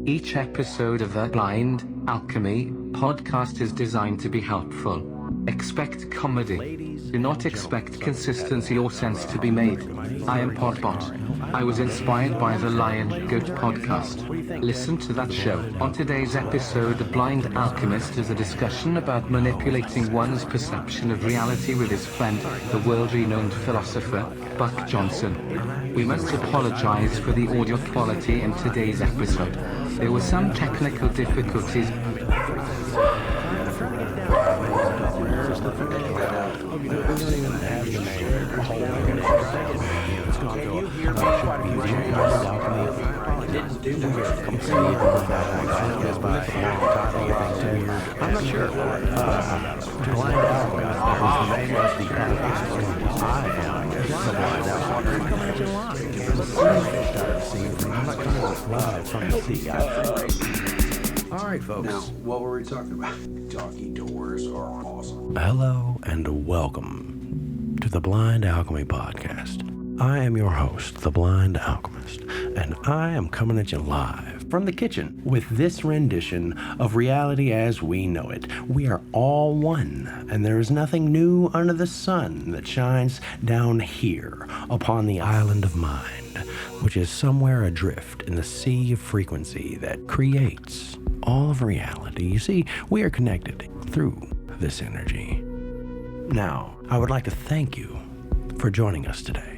Each episode of the Blind Alchemy Podcast is designed to be helpful. Expect comedy. Do not expect consistency or sense to be made. I am Podbot. I was inspired by the Lion Good podcast. Listen to that show. On today's episode, The Blind Alchemist is a discussion about manipulating one's perception of reality with his friend, the world-renowned philosopher, Buck Johnson. We must apologize for the audio quality in today's episode. There were some technical difficulties. I'm not sure. Blind Alchemy is the name of the podcast. I am the Blind Alchemy. All right, folks. Now, what were we talking about? Talkie doors are awesome. Hello and welcome to the Blind Alchemy Podcast. I am your host, the Blind Alchemist, and I am coming at you live from the kitchen with this rendition of reality as we know it. We are all one, and there is nothing new under the sun that shines down here upon the island of mind, which is somewhere adrift in the sea of frequency that creates all of reality. You see, we are connected through this energy. Now, I would like to thank you for joining us today.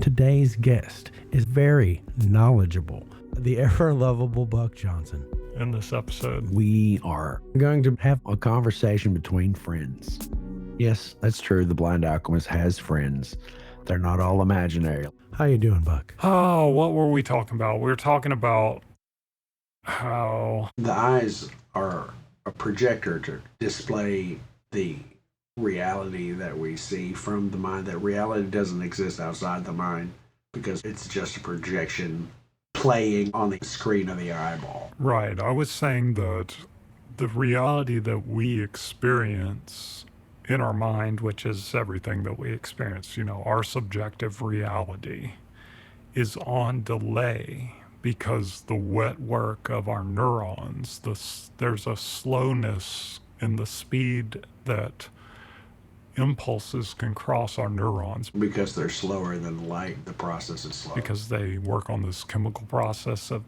Today's guest is very knowledgeable, the ever-lovable Buck Johnson. In this episode, We are going to have a conversation between friends. Yes, that's true. The Blind Alchemist has friends. They're not all imaginary. How you doing, Buck? oh, what were we talking about? We were talking about how, The eyes are a projector to display the reality that we see from the mind. That reality doesn't exist outside the mind because it's just a projection playing on the screen of the eyeball. right, I was saying that the reality that we experience in our mind, which is everything that we experience, our subjective reality, is on delay because the wet work of our neurons, there's a slowness in the speed that impulses can cross our neurons Because they're slower than light, the process is slow. because they work on this chemical process of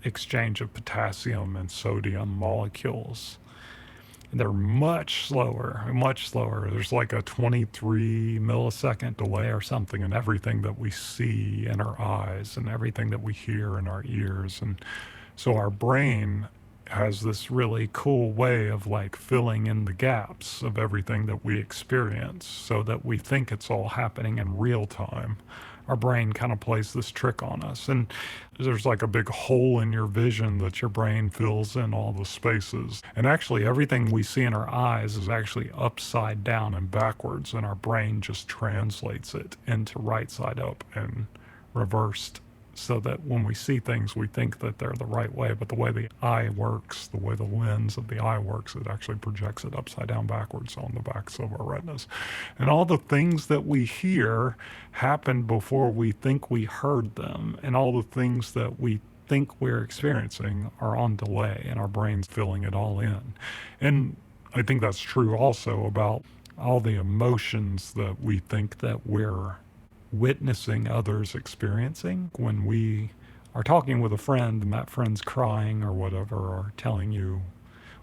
exchange of potassium and sodium molecules. And they're much slower. There's like a 23 millisecond delay or something in everything that we see in our eyes and everything that we hear in our ears. And so our brain has this really cool way of like filling in the gaps of everything that we experience so that we think it's all happening in real time. Our brain kind of plays this trick on us. And there's like a big hole in your vision that your brain fills in all the spaces. And actually everything we see in our eyes is actually upside down and backwards, and our brain just translates it into right side up and reversed, so that when we see things, we think that they're the right way. But the way the eye works, the way the lens of the eye works, it actually projects it upside down backwards on the backs of our retinas. And all the things that we hear happen before we think we heard them. And all the things that we think we're experiencing are on delay, and our brain's filling it all in. And I think that's true also about all the emotions that we think that we're witnessing others experiencing. When we are talking with a friend and that friend's crying or whatever, or telling you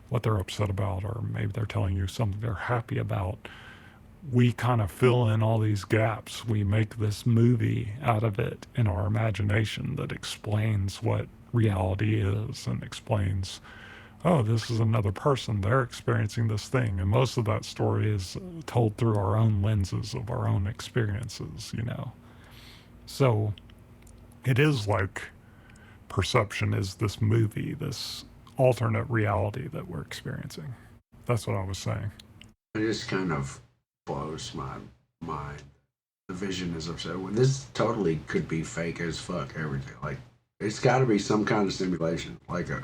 what they're upset about, or maybe they're telling you something they're happy about, we kind of fill in all these gaps. We make this movie out of it in our imagination that explains what reality is and explains, oh, this is another person, they're experiencing this thing. And most of that story is told through our own lenses of our own experiences, So it is like perception is this movie, this alternate reality that we're experiencing. That's what I was saying. It just kind of blows my mind. The vision is upset. Well, this totally could be fake as fuck, everything. Like, it's got to be some kind of simulation, like a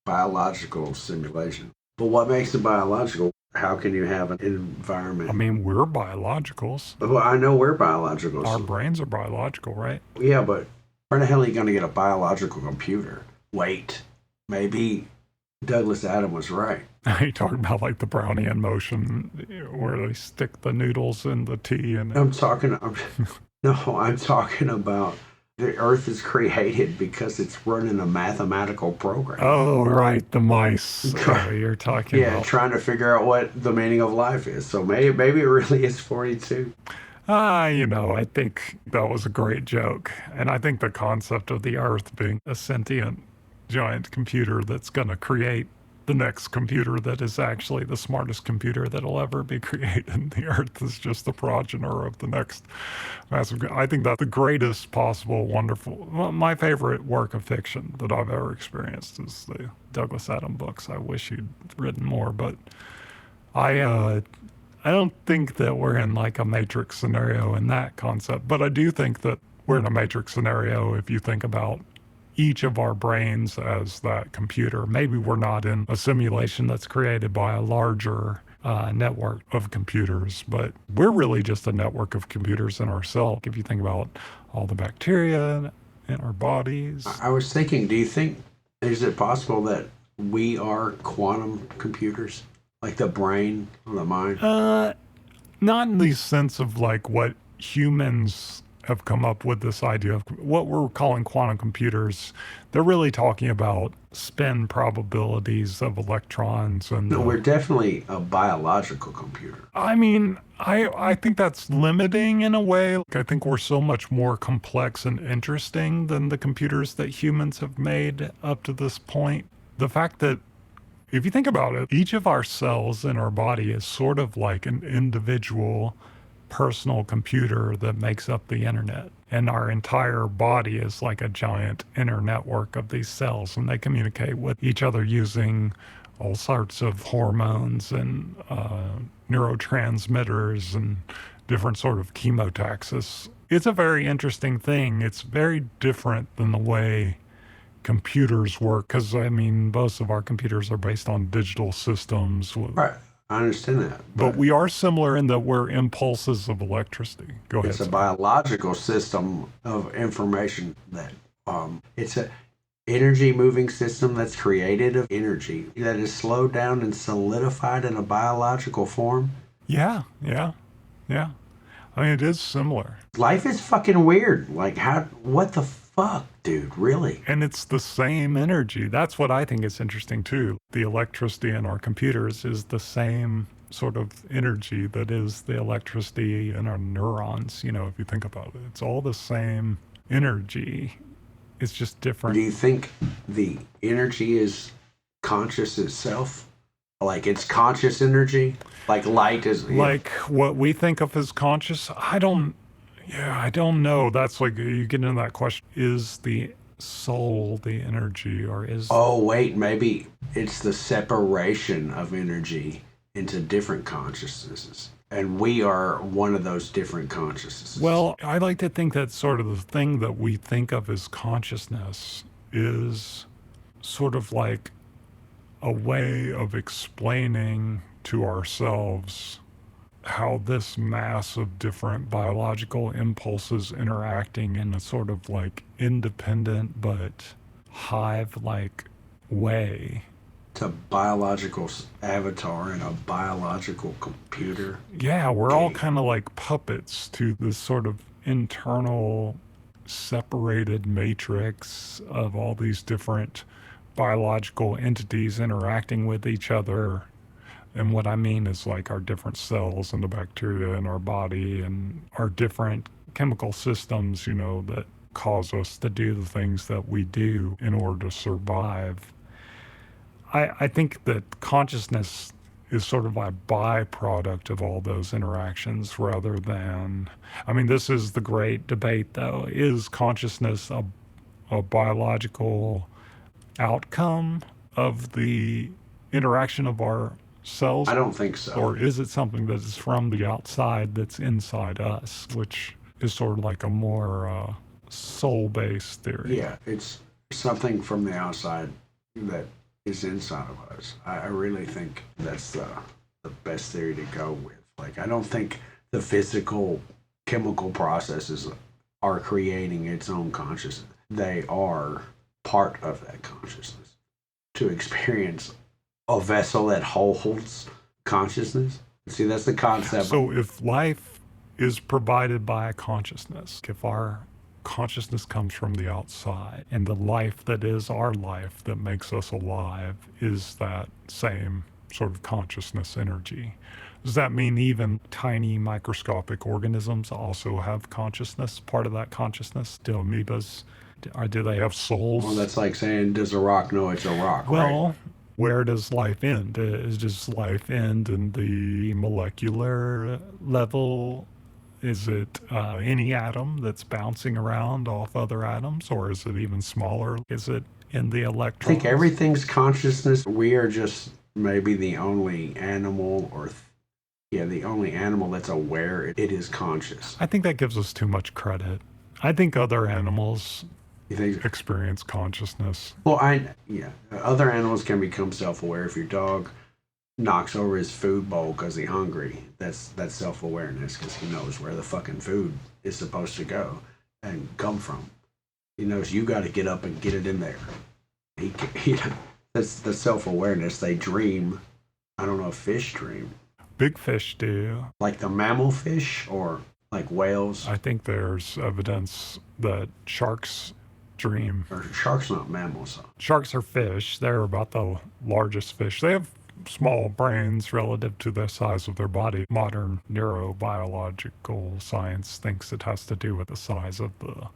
biological simulation. But what makes it biological? How can you have an environment? I mean, we're biologicals. Well, I know we're biologicals. Our brains are biological, right? Yeah, but where the hell are you going to get a biological computer? Wait, maybe Douglas Adams was right. You talking about like the Brownian motion where they stick the noodles in the tea and I'm talking about the Earth is created because it's running a mathematical program. Oh, right, the mice. You're talking about. Yeah, trying to figure out what the meaning of life is. So maybe it really is 42. I think that was a great joke. And I think the concept of the Earth being a sentient giant computer that's going to create the next computer that is actually the smartest computer that'll ever be created. The Earth is just the progenitor of the next massive. I think that's the greatest possible, wonderful. Well, my favorite work of fiction that I've ever experienced is the Douglas Adams books. I wish he'd written more, but I don't think that we're in like a matrix scenario in that concept, but I do think that we're in a matrix scenario if you think about each of our brains as that computer. Maybe we're not in a simulation that's created by a larger network of computers, but we're really just a network of computers in ourselves. If you think about all the bacteria in our bodies. I was thinking, is it possible that we are quantum computers? Like the brain or the mind? Not in the sense of like what humans have come up with this idea of what we're calling quantum computers. They're really talking about spin probabilities of electrons. And no, we're definitely a biological computer. I mean, I think that's limiting in a way. I think we're so much more complex and interesting than the computers that humans have made up to this point. The fact that if you think about it, each of our cells in our body is sort of like an individual personal computer that makes up the internet. And our entire body is like a giant inner network of these cells, and they communicate with each other using all sorts of hormones and neurotransmitters and different sort of chemotaxis. It's a very interesting thing. It's very different than the way computers work, because I mean, most of our computers are based on digital systems. Right. I understand that. But we are similar in that we're impulses of electricity. Go ahead. It's a biological system of information that it's a energy moving system that's created of energy that is slowed down and solidified in a biological form. Yeah. I mean, it is similar. Life is fucking weird. Like, what the fuck, dude? Really? And it's the same energy. That's what I think is interesting too. The electricity in our computers is the same sort of energy that is the electricity in our neurons. If you think about it, it's all the same energy. It's just different. Do you think the energy is conscious itself? Like it's conscious energy? Like light is... Like what we think of as conscious? I don't know. That's like, you get into that question. Is the soul the energy, or is... Oh, wait, maybe it's the separation of energy into different consciousnesses. And we are one of those different consciousnesses. Well, I like to think that sort of the thing that we think of as consciousness is sort of like a way of explaining to ourselves how this mass of different biological impulses interacting in a sort of like independent but hive-like way. It's a biological avatar in a biological computer. Yeah, we're all kind of like puppets to this sort of internal separated matrix of all these different biological entities interacting with each other. And what I mean is like our different cells and the bacteria in our body and our different chemical systems, that cause us to do the things that we do in order to survive. I think that consciousness is sort of a byproduct of all those interactions rather than, this is the great debate though. Is consciousness a biological outcome of the interaction of our cells? I don't think so. Or is it something that is from the outside that's inside us, which is sort of like a more soul-based theory? Yeah, it's something from the outside that is inside of us. I really think that's the best theory to go with. Like, I don't think the physical chemical processes are creating its own consciousness. They are part of that consciousness. To experience a vessel that holds consciousness. See, that's the concept. So if life is provided by a consciousness, if our consciousness comes from the outside and the life that is our life that makes us alive is that same sort of consciousness energy, does that mean even tiny microscopic organisms also have consciousness, part of that consciousness? Do amoebas, do they have souls? Well, that's like saying, does a rock know it's a rock, Well, right? where does life end? Does life end in the molecular level? Is it any atom that's bouncing around off other atoms, or is it even smaller? Is it in the I electrons? think everything's consciousness. We are just maybe the only animal the only animal that's aware it is conscious. I think that gives us too much credit. I think other animals You think? experience consciousness. Well, other animals can become self-aware. If your dog knocks over his food bowl because he's hungry, that's self-awareness, because he knows where the fucking food is supposed to go and come from. He knows you got to get up and get it in there. That's the self-awareness. They dream. I don't know if fish dream. Big fish do. Like the mammal fish, or like whales. I think there's evidence that sharks dream. Or sharks not mammals. Sharks are fish. They're about the largest fish. They have small brains relative to the size of their body. Modern neurobiological science thinks it has to do with the size of the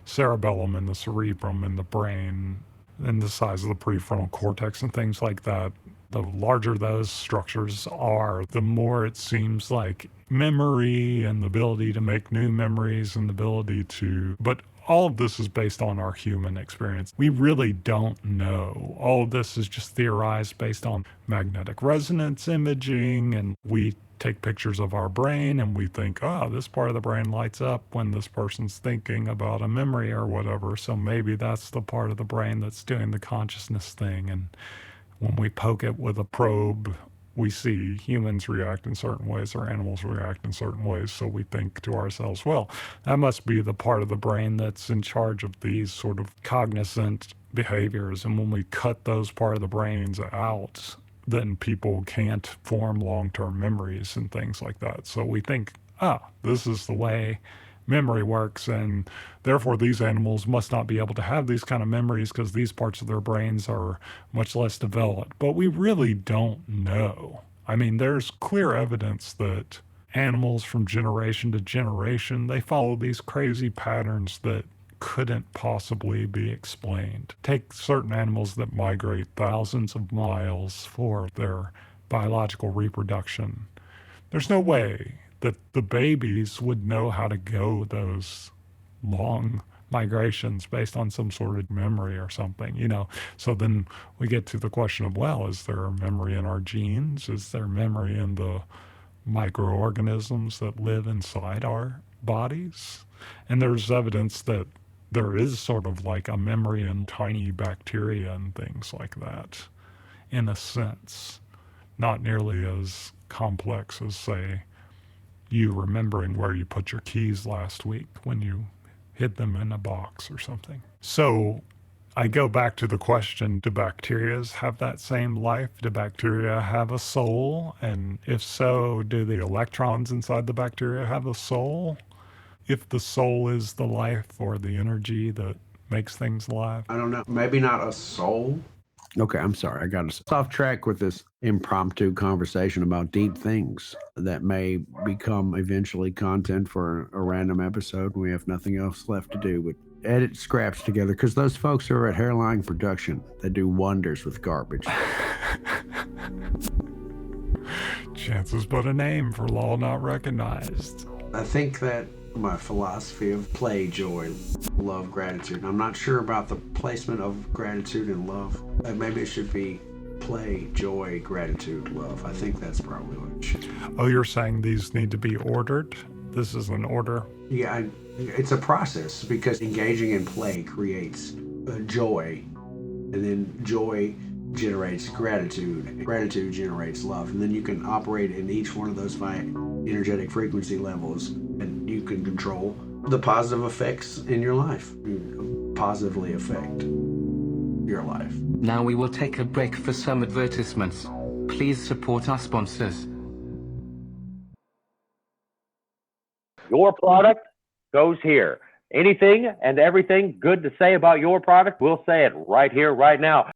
cerebellum and the cerebrum and the brain and the size of the prefrontal cortex and things like that. The larger those structures are, the more it seems like memory and the ability to make new memories and the ability to, but all of this is based on our human experience. We really don't know. All of this is just theorized based on magnetic resonance imaging, and we take pictures of our brain and we think, oh, this part of the brain lights up when this person's thinking about a memory or whatever. So maybe that's the part of the brain that's doing the consciousness thing. And when we poke it with a probe, we see humans react in certain ways or animals react in certain ways. So we think to ourselves, well, that must be the part of the brain that's in charge of these sort of cognizant behaviors. And when we cut those part of the brains out, then people can't form long-term memories and things like that. So we think, this is the way memory works, and therefore these animals must not be able to have these kind of memories because these parts of their brains are much less developed. But we really don't know. I mean, there's clear evidence that animals from generation to generation, they follow these crazy patterns that couldn't possibly be explained. Take certain animals that migrate thousands of miles for their biological reproduction. There's no way that the babies would know how to go those long migrations based on some sort of memory or something, So then we get to the question of, well, is there a memory in our genes? Is there memory in the microorganisms that live inside our bodies? And there's evidence that there is sort of like a memory in tiny bacteria and things like that, in a sense. Not nearly as complex as, say, you remembering where you put your keys last week when you hid them in a box or something. So I go back to the question, do bacteria have that same life? Do bacteria have a soul? And if so, do the electrons inside the bacteria have a soul? If the soul is the life or the energy that makes things alive? I don't know. Maybe not a soul. Okay, I'm sorry. I got us off track with this impromptu conversation about deep things that may become eventually content for a random episode when we have nothing else left to do but edit scraps together, because those folks are at Hairline Production. They do wonders with garbage. Chance is but a name for law not recognized. I think that my philosophy of play, joy, love, gratitude. I'm not sure about the placement of gratitude and love. Maybe it should be play, joy, gratitude, love. I think that's probably what it should be. Oh, you're saying these need to be ordered? This is an order? Yeah, it's a process, because engaging in play creates joy, and then joy generates gratitude. Gratitude generates love. And then you can operate in each one of those 5 energetic frequency levels, and you can control the positive effects in your life. You positively affect your life. Now we will take a break for some advertisements. Please support our sponsors. Your product goes here. Anything and everything good to say about your product, we'll say it right here, right now.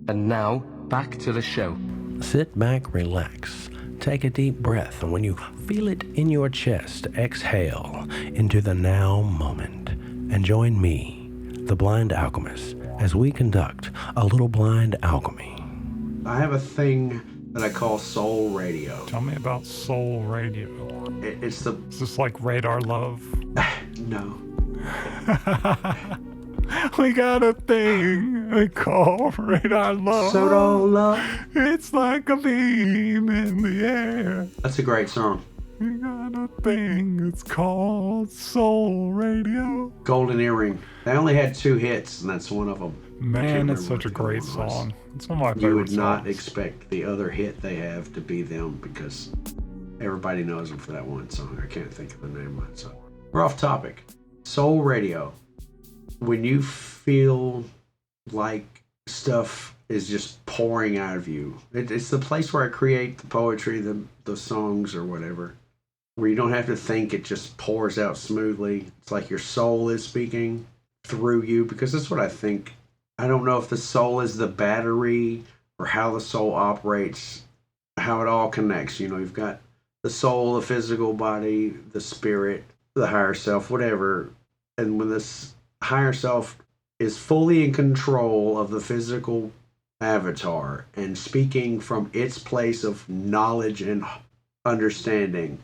And now, back to the show. Sit back, relax, take a deep breath, and when you feel it in your chest, exhale into the now moment and join me, the Blind Alchemist, as we conduct a little blind alchemy. I have a thing that I call soul radio. Tell me about soul radio. It's the... Is this like Radar Love? No. We got a thing we call Radar Love. So don't love. It's like a beam in the air. That's a great song. We got a thing, it's called Soul Radio. Golden Earring. They only had 2 hits, and that's one of them. Man, it's such a great song. It's one of my favorite You would not songs. expect the other hit they have to be them, because everybody knows them for that one song. I can't think of the name of it. So we're off topic. Soul Radio. When you feel like stuff is just pouring out of you, it's the place where I create the poetry, the songs or whatever, where you don't have to think, it just pours out smoothly. It's like your soul is speaking through you, because that's what I think. I don't know if the soul is the battery or how the soul operates, how it all connects. You know, you've got the soul, the physical body, the spirit, the higher self, whatever. And when this higher self is fully in control of the physical avatar and speaking from its place of knowledge and understanding,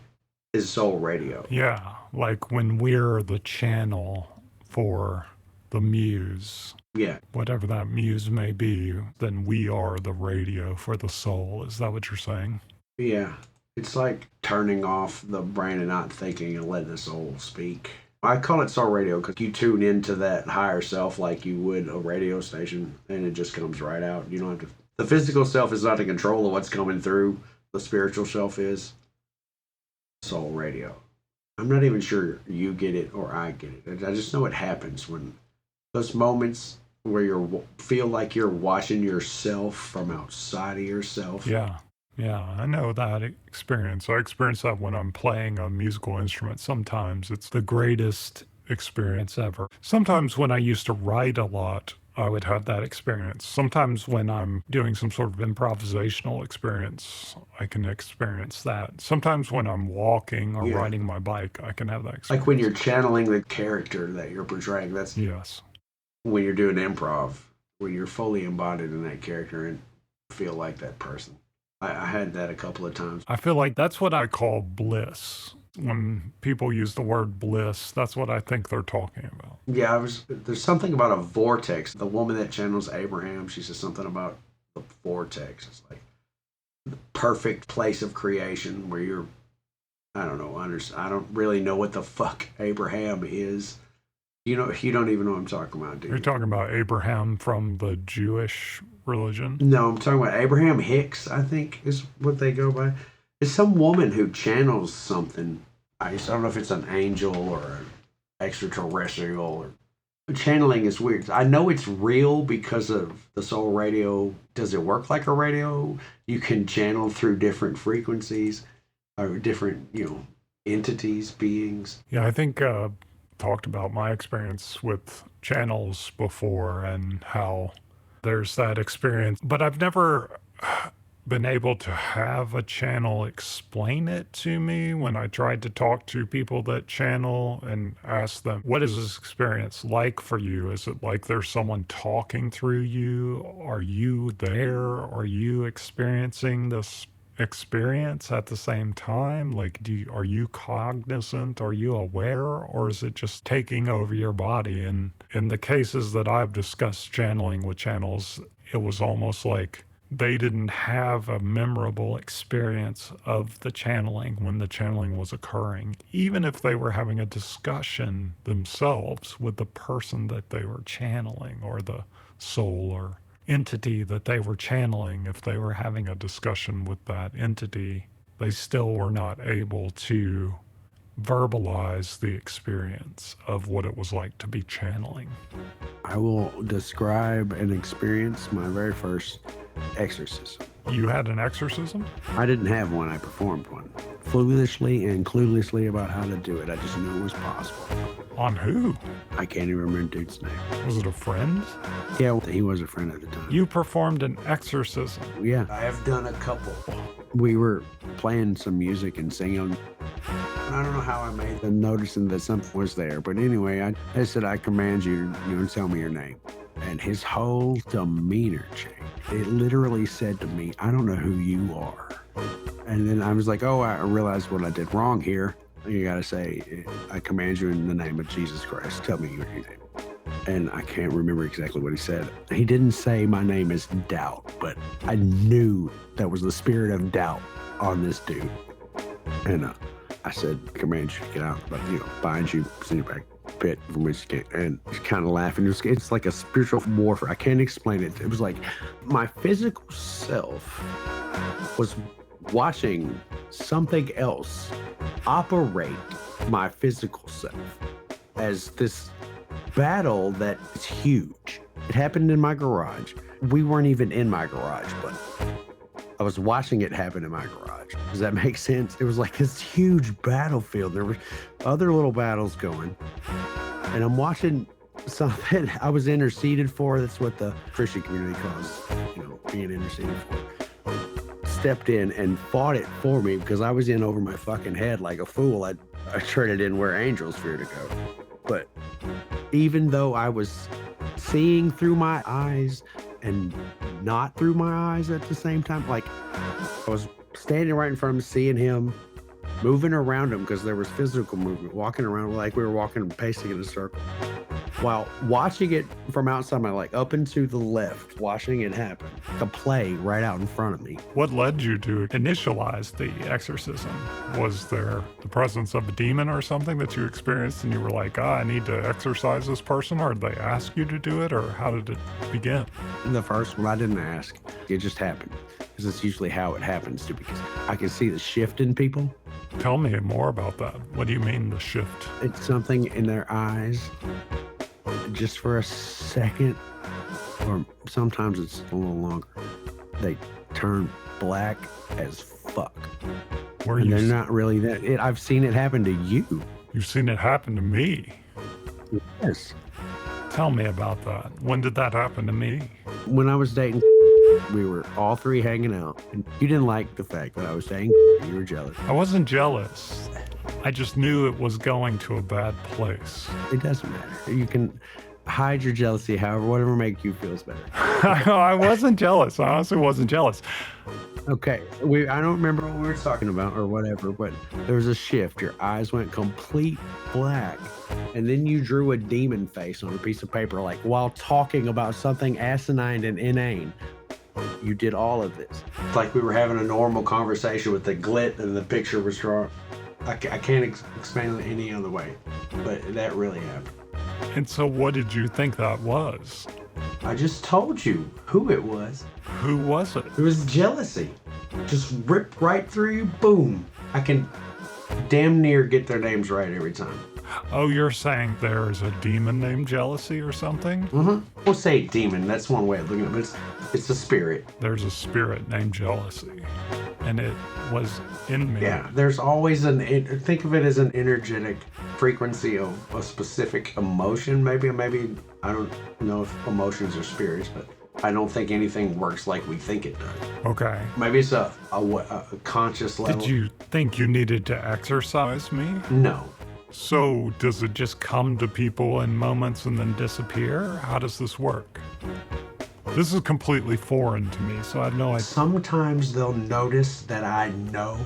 is soul radio. Yeah, like when we're the channel for the muse. Yeah. Whatever that muse may be, then we are the radio for the soul. Is that what you're saying? Yeah. It's like turning off the brain and not thinking and letting the soul speak. I call it soul radio because you tune into that higher self like you would a radio station, and it just comes right out. You don't have to. The physical self is not in control of what's coming through. The spiritual self is. Soul radio. I'm not even sure you get it or I get it. I just know it happens when those moments where you feel like you're watching yourself from outside of yourself. Yeah, I know that experience. I experience that when I'm playing a musical instrument. Sometimes it's the greatest experience ever. Sometimes when I used to write a lot, I would have that experience. Sometimes when I'm doing some sort of improvisational experience, I can experience that. Sometimes when I'm walking or riding my bike, I can have that experience. Like when you're channeling the character that you're portraying, that's yes. When you're doing improv, when you're fully embodied in that character and feel like that person. I had that a couple of times. I feel like that's what I call bliss. When people use the word bliss, that's what I think they're talking about. Yeah, there's something about a vortex. The woman that channels Abraham, she says something about the vortex. It's like the perfect place of creation where you're, I don't know, I don't really know what the fuck Abraham is. You don't even know what I'm talking about, do you? You're talking about Abraham from the Jewish religion? No, I'm talking about Abraham Hicks, I think is what they go by. It's some woman who channels something. I don't know if it's an angel or an extraterrestrial. Channeling is weird. I know it's real because of the soul radio. Does it work like a radio? You can channel through different frequencies or different, entities, beings. Yeah, I think talked about my experience with channels before and how there's that experience. But I've never been able to have a channel explain it to me when I tried to talk to people that channel and ask them, what is this experience like for you? Is it like there's someone talking through you? Are you there? Are you experiencing this experience at the same time? Like, are you cognizant? Are you aware? Or is it just taking over your body? And in the cases that I've discussed channeling with channels, it was almost like they didn't have a memorable experience of the channeling when the channeling was occurring, even if they were having a discussion themselves with the person that they were channeling or the soul or entity that they were channeling, if they were having a discussion with that entity, they still were not able to verbalize the experience of what it was like to be channeling. I will describe and experience my very first exorcism. You had an exorcism? I didn't have one, I performed one. Foolishly and cluelessly about how to do it. I just knew it was possible. On who? I can't even remember the dude's name. Was it a friend? Yeah, he was a friend at the time. You performed an exorcism. Yeah, I have done a couple. We were playing some music and singing. I don't know how I made them noticing that something was there, but anyway, I said, I command you to tell me your name. And his whole demeanor changed. It literally said to me, I don't know who you are. And then I was like, oh, I realized what I did wrong here. You gotta say, I command you in the name of Jesus Christ. Tell me your name. And I can't remember exactly what he said. He didn't say my name is Doubt, but I knew that was the spirit of doubt on this dude. And I said, command you to get out, but bind you, send you back pit from which you can't. And he's kind of laughing. It's like a spiritual warfare. I can't explain it. It was like my physical self was watching something else operate my physical self as this battle that is huge. It happened in my garage. We weren't even in my garage, but I was watching it happen in my garage. Does that make sense? It was like this huge battlefield. There were other little battles going, and I'm watching something I was interceded for. That's what the Christian community calls, being interceded for. Stepped in and fought it for me because I was in over my fucking head like a fool. I traded in where angels fear to go. But even though I was seeing through my eyes and not through my eyes at the same time, like I was standing right in front of him, seeing him, moving around him because there was physical movement, walking around like we were walking, pacing in a circle. While watching it from outside my, up and to the left, watching it happen, the play right out in front of me. What led you to initialize the exorcism? Was there the presence of a demon or something that you experienced and you were like, I need to exorcise this person, or did they ask you to do it, or how did it begin? The first one, I didn't ask. It just happened. Because it's usually how it happens, because I can see the shift in people. Tell me more about that. What do you mean, the shift? It's something in their eyes. Just for a second, or sometimes it's a little longer, they turn black as fuck. And they're not really that. I've seen it happen to you. You've seen it happen to me? Yes. Tell me about that. When did that happen to me? When I was dating, we were all three hanging out, and you didn't like the fact that I was dating. You were jealous. I wasn't jealous. I just knew it was going to a bad place. It doesn't matter. You can hide your jealousy, however, whatever makes you feel better. I wasn't jealous. I honestly wasn't jealous. Okay, I don't remember what we were talking about or whatever, but there was a shift. Your eyes went complete black, and then you drew a demon face on a piece of paper, like while talking about something asinine and inane. You did all of this. It's like we were having a normal conversation with the glit and the picture was drawn. I can't explain it any other way, but that really happened. And so what did you think that was? I just told you who it was. Who was it? It was jealousy. Just ripped right through you, boom. I can damn near get their names right every time. Oh, you're saying there is a demon named jealousy or something? Mm-hmm. We'll say demon. That's one way of looking at it, but it's a spirit. There's a spirit named jealousy, and it was in me. Yeah, there's always think of it as an energetic frequency of a specific emotion. Maybe, I don't know if emotions are spirits, but I don't think anything works like we think it does. Okay. Maybe it's a conscious level. Did you think you needed to exorcise me? No. So does it just come to people in moments and then disappear? How does this work? This is completely foreign to me, so I have no idea. Sometimes they'll notice that I know.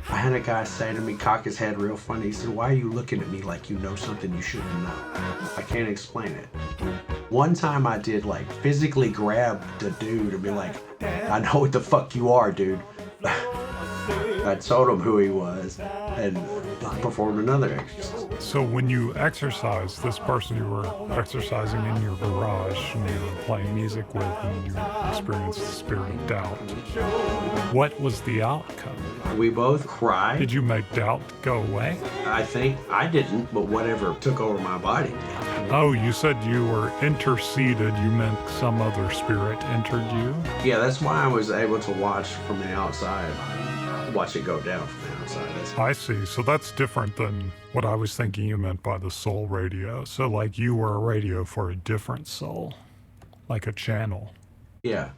I had a guy say to me, cock his head real funny. He said, why are you looking at me like you know something you shouldn't know? I can't explain it. One time I did physically grab the dude and be like, I know what the fuck you are, dude. I told him who he was and performed another exorcism. So when you exercised this person you were exercising in your garage and you were playing music with and you experienced the spirit of doubt, what was the outcome? We both cried. Did you make doubt go away? I think I didn't, but whatever took over my body did. Oh, you said you were interceded. You meant some other spirit entered you? Yeah, that's why I was able to watch from the outside. Watch it go down from the outside. I see. So that's different than what I was thinking you meant by the soul radio. So like you were a radio for a different soul, like a channel. Yeah,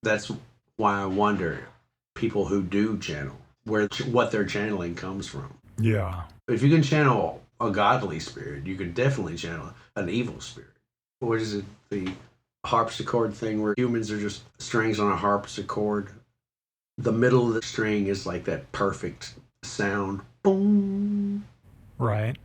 that's why I wonder, people who do channel, what their channeling comes from. Yeah. If you can channel a godly spirit, you can definitely channel an evil spirit. What is it, the harpsichord thing where humans are just strings on a harpsichord? The middle of the string is like that perfect sound. Boom. Right.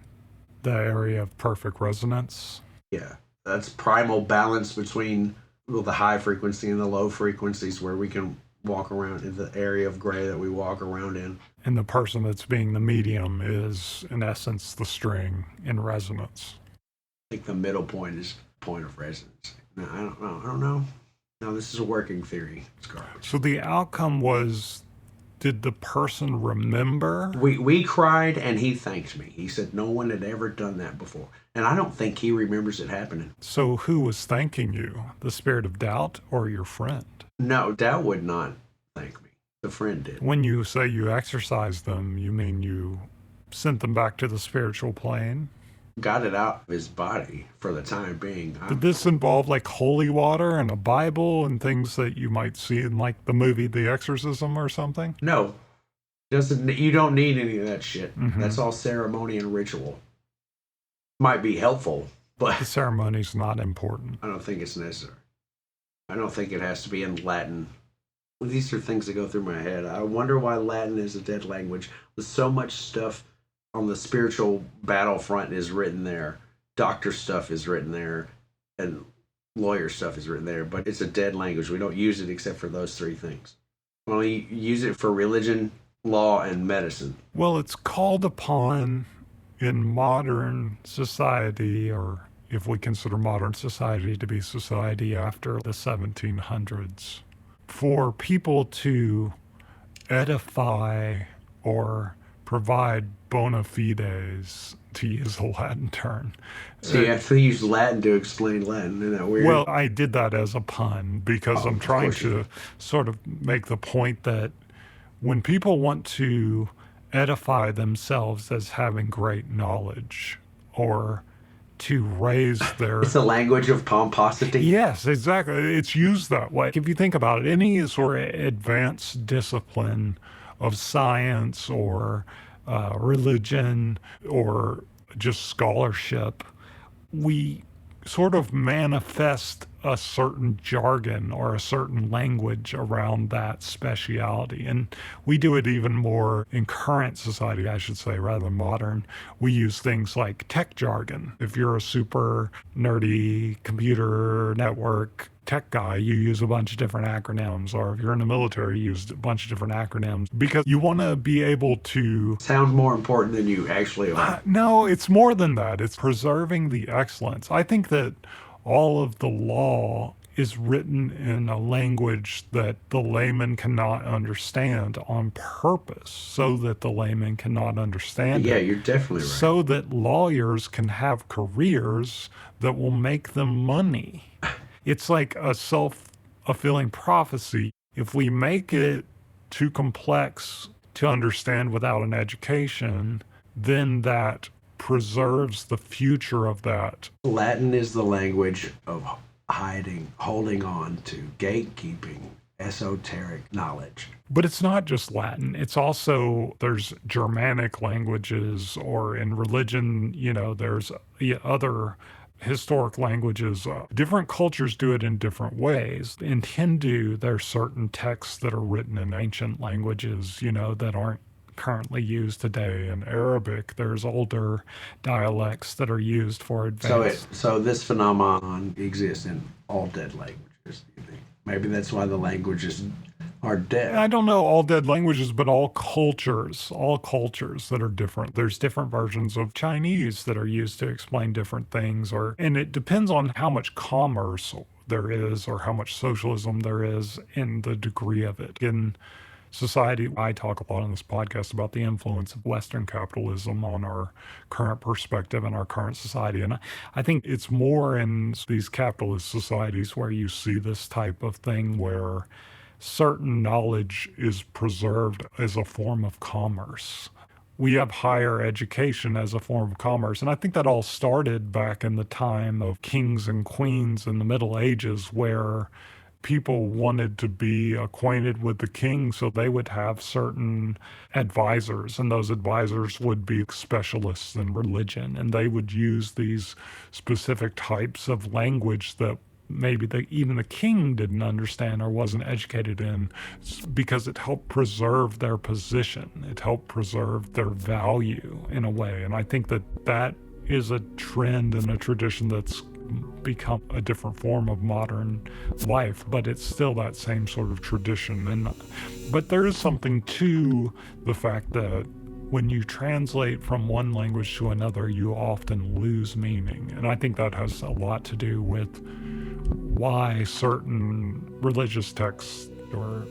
The area of perfect resonance. Yeah. That's primal balance between the high frequency and the low frequencies, where we can walk around in the area of gray that we walk around in. And the person that's being the medium is, in essence, the string in resonance. I think the middle point is point of resonance. No, I don't know. No, this is a working theory. It's garbage. So the outcome was, did the person remember? We cried and he thanked me. He said no one had ever done that before. And I don't think he remembers it happening. So who was thanking you? The spirit of doubt or your friend? No, Doubt would not thank me. The friend did. When you say you exorcised them, you mean you sent them back to the spiritual plane? Got it out of his body for the time being. Did this involve like holy water and a Bible and things that you might see in like the movie The Exorcism or something? No. You don't need any of that shit. Mm-hmm. That's all ceremony and ritual. Might be helpful, but the ceremony's not important. I don't think it's necessary. I don't think it has to be in Latin. These are things that go through my head. I wonder why Latin is a dead language. With so much stuff on the spiritual battlefront is written there. Doctor stuff is written there. And lawyer stuff is written there. But it's a dead language. We don't use it except for those three things. We only use it for religion, law, and medicine. Well, it's called upon in modern society, or if we consider modern society to be society after the 1700s, for people to edify or provide bona fides, to use a Latin term. So you have to use Latin to explain Latin. Isn't that weird? Well, I did that as a pun because I'm trying to sort of make the point that when people want to edify themselves as having great knowledge or to raise their... It's a language of pomposity. Yes, exactly. It's used that way. If you think about it, any sort of advanced discipline of science or religion or just scholarship, we sort of manifest a certain jargon or a certain language around that speciality. And we do it even more in current society, I should say, rather than modern. We use things like tech jargon. If you're a super nerdy computer network tech guy, you use a bunch of different acronyms. Or if you're in the military, you use a bunch of different acronyms because you want to be able to... Sound more important than you actually are. No, it's more than that. It's preserving the excellence. I think that all of the law is written in a language that the layman cannot understand on purpose, so that the layman cannot understand Yeah, it. you're definitely right. So that lawyers can have careers that will make them money. It's like a self-fulfilling prophecy. If we make it too complex to understand without an education, then that preserves the future of that. Latin is the language of hiding, holding on to, gatekeeping, esoteric knowledge. But it's not just Latin. It's also, there's Germanic languages, or in religion, there's other historic languages. Different cultures do it in different ways. In Hindu, there's certain texts that are written in ancient languages, that aren't currently used today. In Arabic, there's older dialects that are used for advanced. So this phenomenon exists in all dead languages, do you think? Maybe that's why the language is are dead. I don't know all dead languages, but all cultures that are different. There's different versions of Chinese that are used to explain different things, and it depends on how much commerce there is or how much socialism there is and the degree of it. In society, I talk a lot on this podcast about the influence of Western capitalism on our current perspective and our current society. And I think it's more in these capitalist societies where you see this type of thing where certain knowledge is preserved as a form of commerce. We have higher education as a form of commerce. And I think that all started back in the time of kings and queens in the Middle Ages, where people wanted to be acquainted with the king, so they would have certain advisors, and those advisors would be specialists in religion, and they would use these specific types of language that maybe even the king didn't understand or wasn't educated in, because it helped preserve their position. It helped preserve their value in a way. And I think that is a trend and a tradition that's become a different form of modern life, but it's still that same sort of tradition. But there is something to the fact that when you translate from one language to another, you often lose meaning. And I think that has a lot to do with why certain religious texts or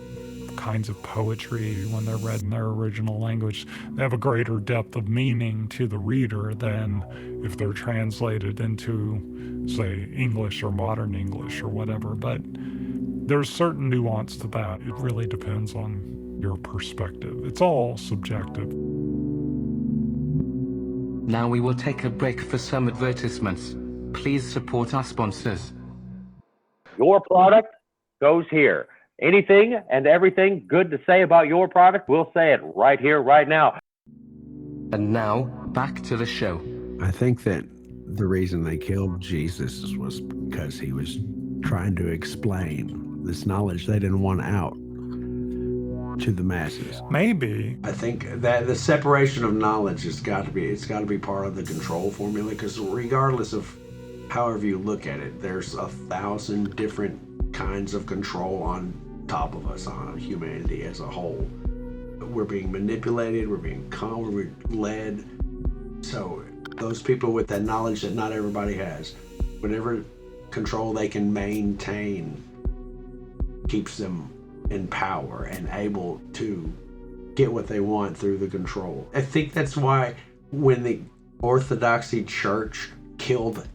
kinds of poetry, when they're read in their original language, they have a greater depth of meaning to the reader than if they're translated into, say, English or modern English or whatever. But there's certain nuance to that. It really depends on your perspective. It's all subjective. Now we will take a break for some advertisements. Please support our sponsors. Your product goes here. Anything and everything good to say about your product, we'll say it right here, right now. And now, back to the show. I think that the reason they killed Jesus was because he was trying to explain this knowledge they didn't want out to the masses. Maybe. I think that the separation of knowledge it's got to be part of the control formula, because regardless of however you look at it, there's 1,000 different kinds of control on top of us, on humanity as a whole. We're being manipulated, we're being led. So those people with that knowledge that not everybody has, whatever control they can maintain keeps them in power and able to get what they want through the control. I think that's why when the Orthodoxy Church killed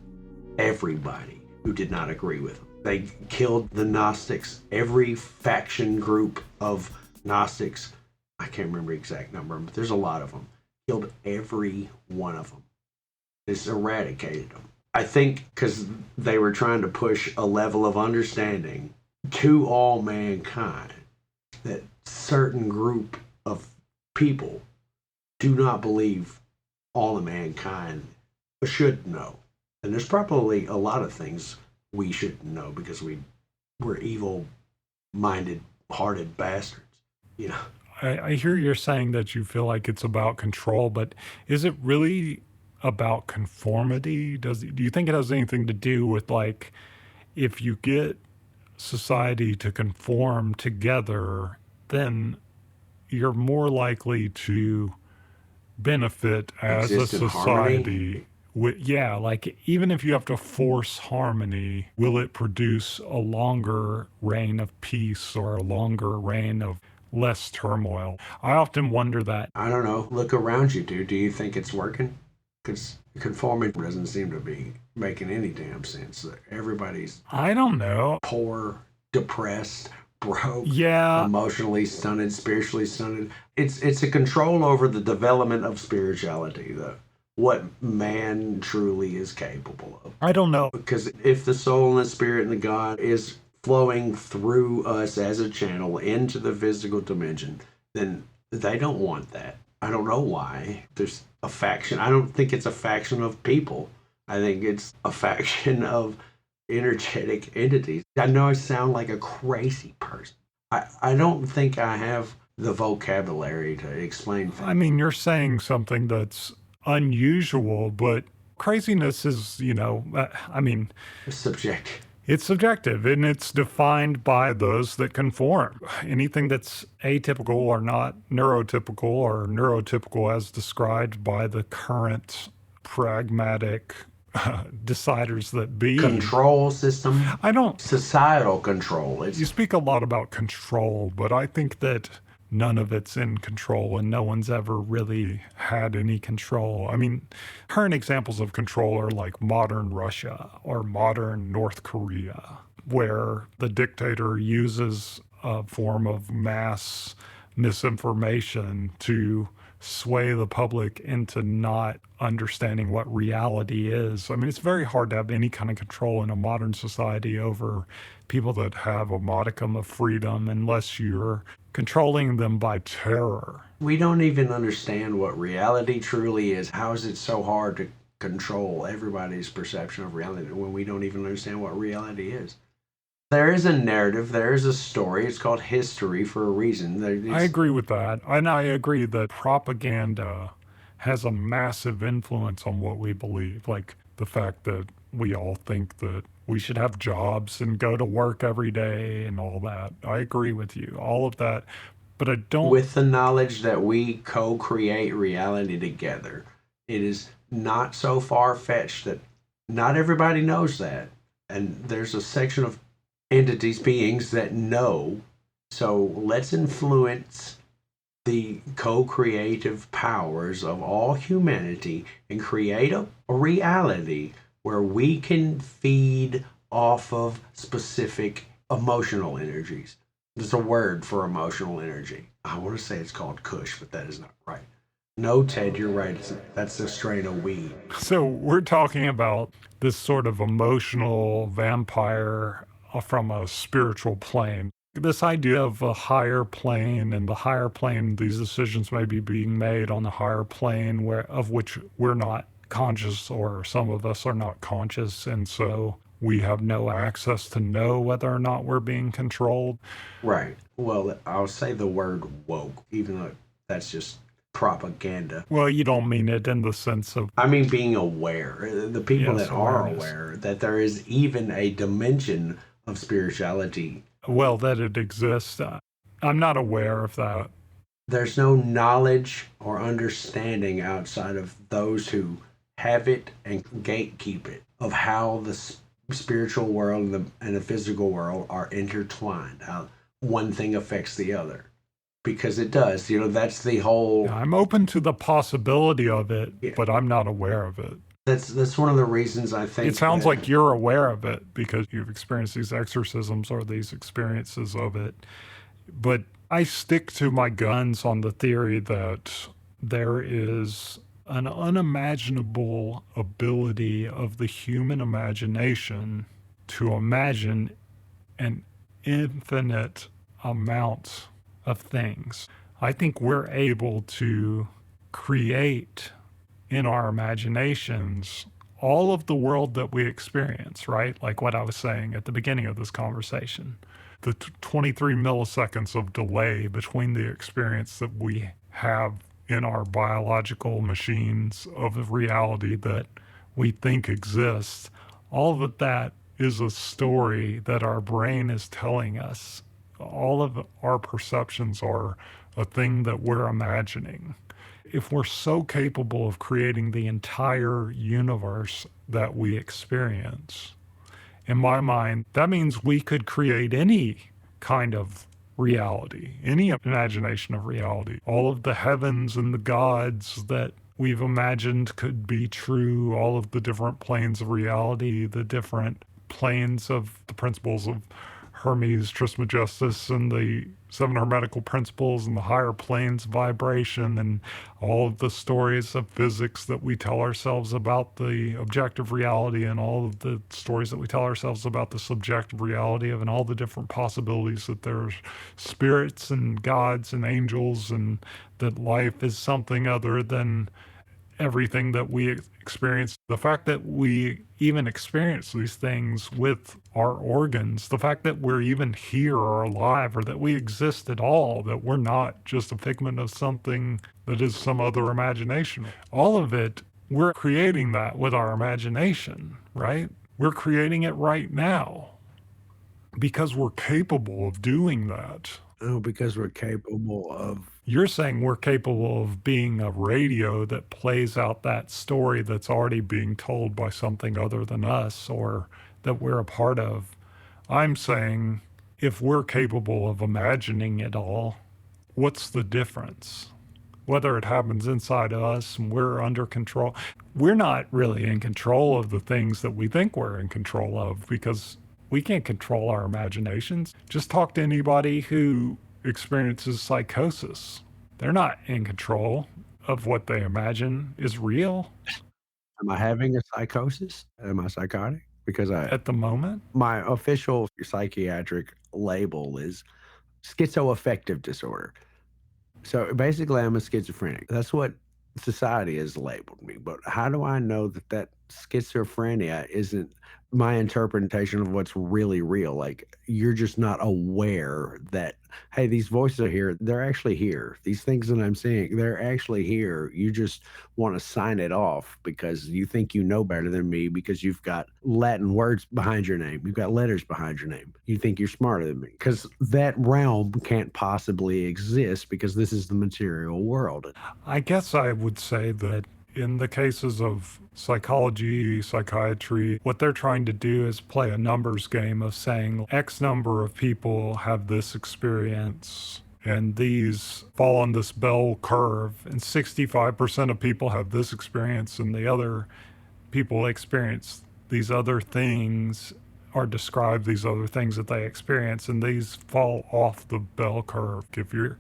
everybody who did not agree with them, they killed the Gnostics, every faction group of Gnostics. I can't remember the exact number, but there's a lot of them. Killed every one of them. Just eradicated them. I think because they were trying to push a level of understanding to all mankind that certain group of people do not believe all of mankind should know. And there's probably a lot of things we shouldn't know because we're evil-minded, hearted bastards, you know. I hear you're saying that you feel like it's about control, but is it really about conformity? Do you think it has anything to do with, like, if you get society to conform together, then you're more likely to benefit as a society? Yeah, like even if you have to force harmony, will it produce a longer reign of peace or a longer reign of less turmoil? I often wonder that. I don't know. Look around you, dude. Do you think it's working? Because conformity doesn't seem to be making any damn sense. Everybody's, I don't know, poor, depressed, broke, emotionally stunted, spiritually stunted. It's a control over the development of spirituality, though. What man truly is capable of. I don't know. Because if the soul and the spirit and the God is flowing through us as a channel into the physical dimension, then they don't want that. I don't know why. There's a faction. I don't think it's a faction of people. I think it's a faction of energetic entities. I know I sound like a crazy person. I don't think I have the vocabulary to explain things. I mean, you're saying something that's unusual, but craziness is, it's subjective. It's subjective, and it's defined by those that conform. Anything that's atypical or not neurotypical, or neurotypical as described by the current pragmatic deciders that be. Control system. I don't. Societal control. You speak a lot about control, but I think that none of it's in control, and no one's ever really had any control. I mean, current examples of control are like modern Russia or modern North Korea, where the dictator uses a form of mass misinformation to sway the public into not understanding what reality is. I mean, it's very hard to have any kind of control in a modern society over people that have a modicum of freedom unless you're controlling them by terror. We don't even understand what reality truly is. How is it so hard to control everybody's perception of reality when we don't even understand what reality is? There is a narrative, there is a story. It's called history for a reason. I agree with that. And I agree that propaganda has a massive influence on what we believe. Like the fact that we all think that we should have jobs and go to work every day and all that. I agree with you, all of that. But I don't... With the knowledge that we co-create reality together. It is not so far-fetched that not everybody knows that. And there's a section of entities, beings that know. So let's influence the co-creative powers of all humanity and create a reality where we can feed off of specific emotional energies. There's a word for emotional energy. I want to say it's called Kush, but that is not right. No, Ted, you're right. That's a strain of weed. So we're talking about this sort of emotional vampire from a spiritual plane. This idea of a higher plane, and the higher plane, these decisions may be being made on the higher plane of which we're not conscious, or some of us are not conscious, and so we have no access to know whether or not we're being controlled. Right. Well, I'll say the word woke, even though that's just propaganda. Well, you don't mean it in the sense of... I mean being aware. The people Yes, that are awareness. aware that there is even a dimension of spirituality. Well, that it exists. I'm not aware of that. There's no knowledge or understanding outside of those who have it and gatekeep it, of how the spiritual world and the physical world are intertwined, how one thing affects the other. Because it does. That's the whole... I'm open to the possibility of it, but I'm not aware of it. That's one of the reasons I think... It sounds like you're aware of it because you've experienced these exorcisms or these experiences of it. But I stick to my guns on the theory that there is an unimaginable ability of the human imagination to imagine an infinite amount of things. I think we're able to create in our imaginations all of the world that we experience, right? Like what I was saying at the beginning of this conversation, the 23 milliseconds of delay between the experience that we have in our biological machines of reality that we think exists. All of that is a story that our brain is telling us. All of our perceptions are a thing that we're imagining. If we're so capable of creating the entire universe that we experience, in my mind, that means we could create any kind of reality, any imagination of reality. All of the heavens and the gods that we've imagined could be true, all of the different planes of reality, the different planes of the principles of Hermes Trismegistus and the seven hermetical principles and the higher planes of vibration and all of the stories of physics that we tell ourselves about the objective reality and all of the stories that we tell ourselves about the subjective reality of and all the different possibilities that there's spirits and gods and angels and that life is something other than everything that we experience. The fact that we even experience these things with our organs, the fact that we're even here or alive or that we exist at all, that we're not just a figment of something that is some other imagination. All of it, we're creating that with our imagination, right? We're creating it right now. Because we're capable of doing that. Oh, because we're capable of. You're saying we're capable of being a radio that plays out that story that's already being told by something other than us or that we're a part of. I'm saying if we're capable of imagining it all, what's the difference? Whether it happens inside of us and we're under control. We're not really in control of the things that we think we're in control of because we can't control our imaginations. Just talk to anybody who experiences psychosis. They're not in control of what they imagine is real. Am I having a psychosis? Am I psychotic? Because at the moment, my official psychiatric label is schizoaffective disorder. So basically, I'm a schizophrenic. That's what society has labeled me. But how do I know that that schizophrenia isn't my interpretation of what's really real? Like, you're just not aware that, hey, these voices are here. They're actually here. These things that I'm seeing, they're actually here. You just want to sign it off because you think you know better than me because you've got Latin words behind your name. You've got letters behind your name. You think you're smarter than me because that realm can't possibly exist because this is the material world. I guess I would say that in the cases of psychology, psychiatry, what they're trying to do is play a numbers game of saying X number of people have this experience and these fall on this bell curve and 65% of people have this experience and the other people experience these other things or describe these other things that they experience and these fall off the bell curve. If you're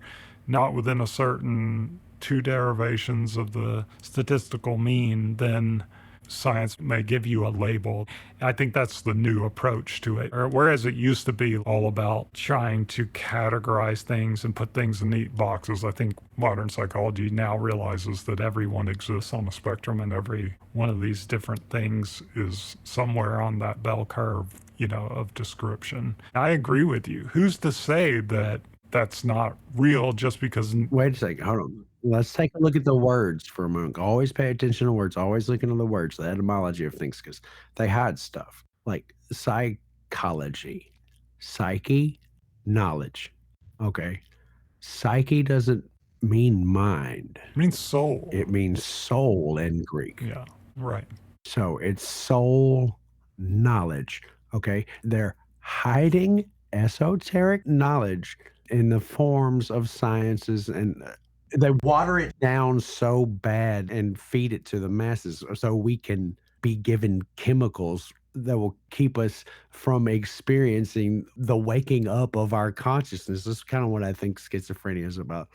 not within a certain 2 derivations of the statistical mean, then science may give you a label. I think that's the new approach to it. Whereas it used to be all about trying to categorize things and put things in neat boxes, I think modern psychology now realizes that everyone exists on a spectrum and every one of these different things is somewhere on that bell curve, of description. I agree with you. Who's to say that that's not real just because... Wait a second, hold on. Let's take a look at the words for a moment. Always pay attention to words. Always looking at the words, the etymology of things, because they hide stuff. Like psychology, psyche, knowledge. Okay. Psyche doesn't mean mind. It means soul. It means soul in Greek. Yeah, right. So it's soul knowledge. Okay. They're hiding esoteric knowledge in the forms of sciences and they water it down so bad and feed it to the masses so we can be given chemicals that will keep us from experiencing the waking up of our consciousness. This is kind of what I think schizophrenia is about,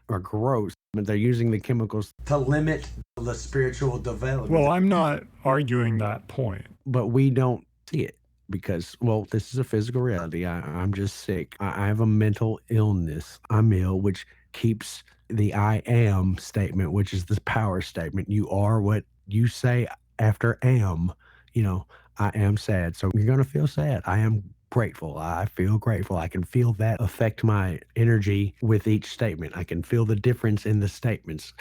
or gross. But they're using the chemicals to limit the spiritual development. Well, I'm not arguing that point. But we don't see it because, well, this is a physical reality. I'm just sick. I have a mental illness. I'm ill, which keeps the I am statement, which is the power statement. You are what you say after am. I am sad. So you're going to feel sad. I am grateful. I feel grateful. I can feel that affect my energy with each statement. I can feel the difference in the statements.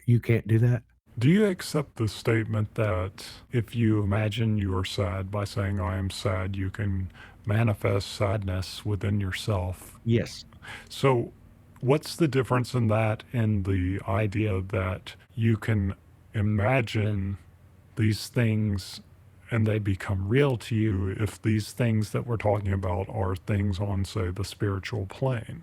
You can't do that. Do you accept the statement that if you imagine you are sad by saying I am sad, you can manifest sadness within yourself? Yes. So what's the difference in that and the idea that you can imagine these things and they become real to you if these things that we're talking about are things on, say, the spiritual plane?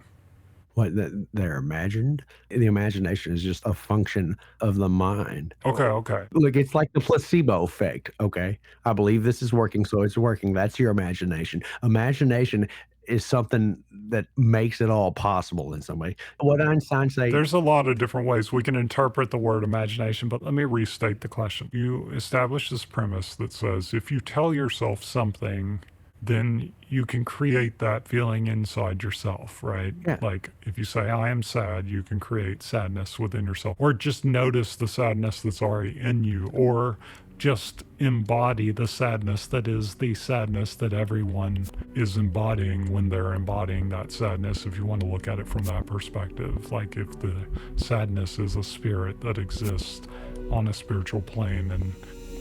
What, they're imagined? The imagination is just a function of the mind. Okay. Look, it's like the placebo effect, okay? I believe this is working, so it's working. That's your imagination. Imagination is something that makes it all possible in some way. What Einstein say... There's a lot of different ways we can interpret the word imagination, but let me restate the question. You establish this premise that says if you tell yourself something, then you can create that feeling inside yourself, right? Yeah. Like if you say, I am sad, you can create sadness within yourself, or just notice the sadness that's already in you, or just embody the sadness that is the sadness that everyone is embodying when they're embodying that sadness, if you want to look at it from that perspective. Like if the sadness is a spirit that exists on a spiritual plane and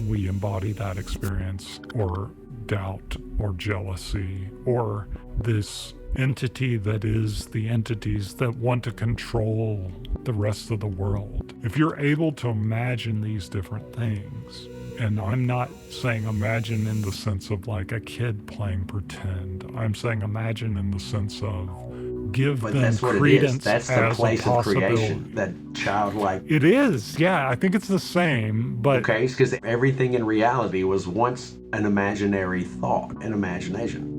we embody that experience or doubt or jealousy or this entity that is the entities that want to control the rest of the world. If you're able to imagine these different things, and I'm not saying imagine in the sense of like a kid playing pretend. I'm saying imagine in the sense of give But them that's what it is. credence That's the as place a of possibility. creation, that childlike. It is, yeah. I think it's the same, but Okay, because everything in reality was once an imaginary thought, an imagination.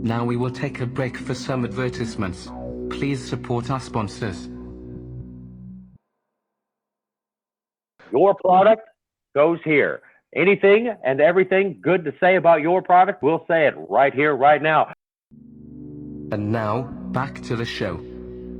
Now we will take a break for some advertisements. Please support our sponsors. Your product goes here. Anything and everything good to say about your product, we'll say it right here, right now. And now, back to the show.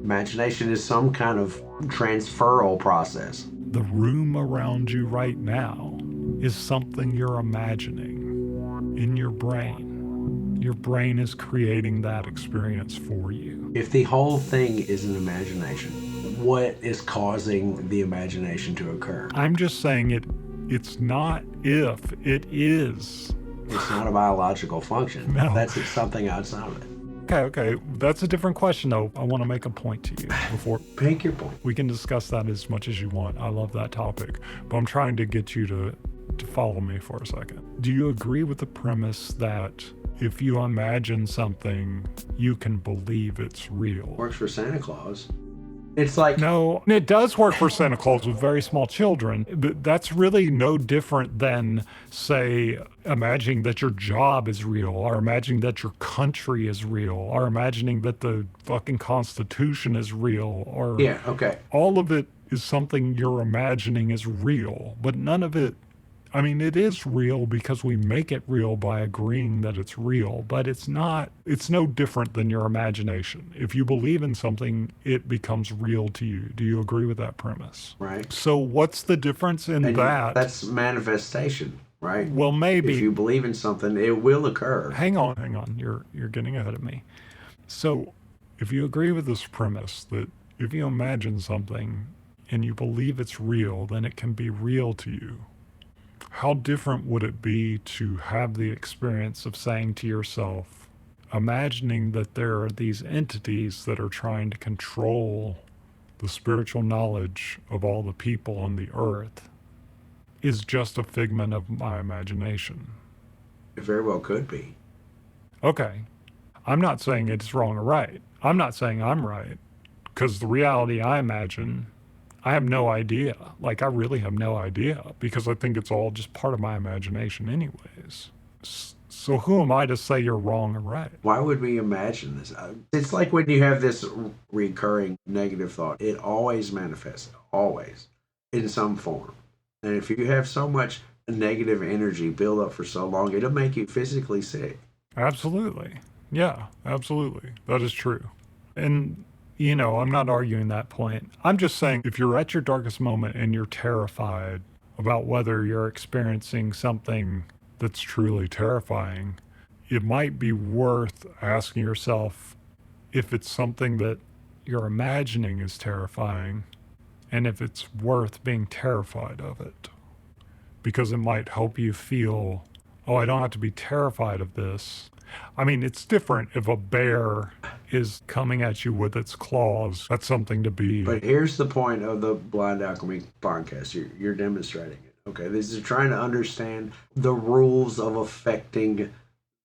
Imagination is some kind of transferal process. the room around you right now is something you're imagining in your brain. Your brain is creating that experience for you. If the whole thing is an imagination, what is causing the imagination to occur? I'm just saying it's not if, it is. It's not a biological function. No. That's something outside of it. Okay. That's a different question, though. I want to make a point to you before Make your point. we can discuss that as much as you want. I love that topic, but I'm trying to get you to follow me for a second. Do you agree with the premise that if you imagine something, you can believe it's real? Works for Santa Claus. It's like, No, it does work for Santa Claus with very small children, but that's really no different than, say, imagining that your job is real, or imagining that your country is real, or imagining that the fucking Constitution is real, or yeah, okay. all of it is something you're imagining is real, but none of it, I mean, it is real because we make it real by agreeing that it's real, but it's no different than your imagination. If you believe in something, it becomes real to you. Do you agree with that premise? Right. So what's the difference in And that? that's manifestation, right? Well, maybe. If you believe in something, it will occur. Hang on. You're getting ahead of me. So if you agree with this premise that if you imagine something and you believe it's real, then it can be real to you. How different would it be to have the experience of saying to yourself, imagining that there are these entities that are trying to control the spiritual knowledge of all the people on the earth is just a figment of my imagination? It very well could be. Okay. I'm not saying it's wrong or right. I'm not saying I'm right, because the reality I imagine, I have no idea. Like, I really have no idea, because I think it's all just part of my imagination anyways. So who am I to say you're wrong or right? Why would we imagine this? It's like when you have this recurring negative thought, it always manifests, always, in some form. And if you have so much negative energy build up for so long, it'll make you physically sick. Absolutely. Yeah, absolutely. That is true. And I'm not arguing that point. I'm just saying if you're at your darkest moment and you're terrified about whether you're experiencing something that's truly terrifying, it might be worth asking yourself if it's something that you're imagining is terrifying and if it's worth being terrified of it. Because it might help you feel, oh, I don't have to be terrified of this. I mean, it's different if a bear is coming at you with its claws. That's something to be. But here's the point of the Blind Alchemy Podcast. You're demonstrating it. Okay, this is trying to understand the rules of affecting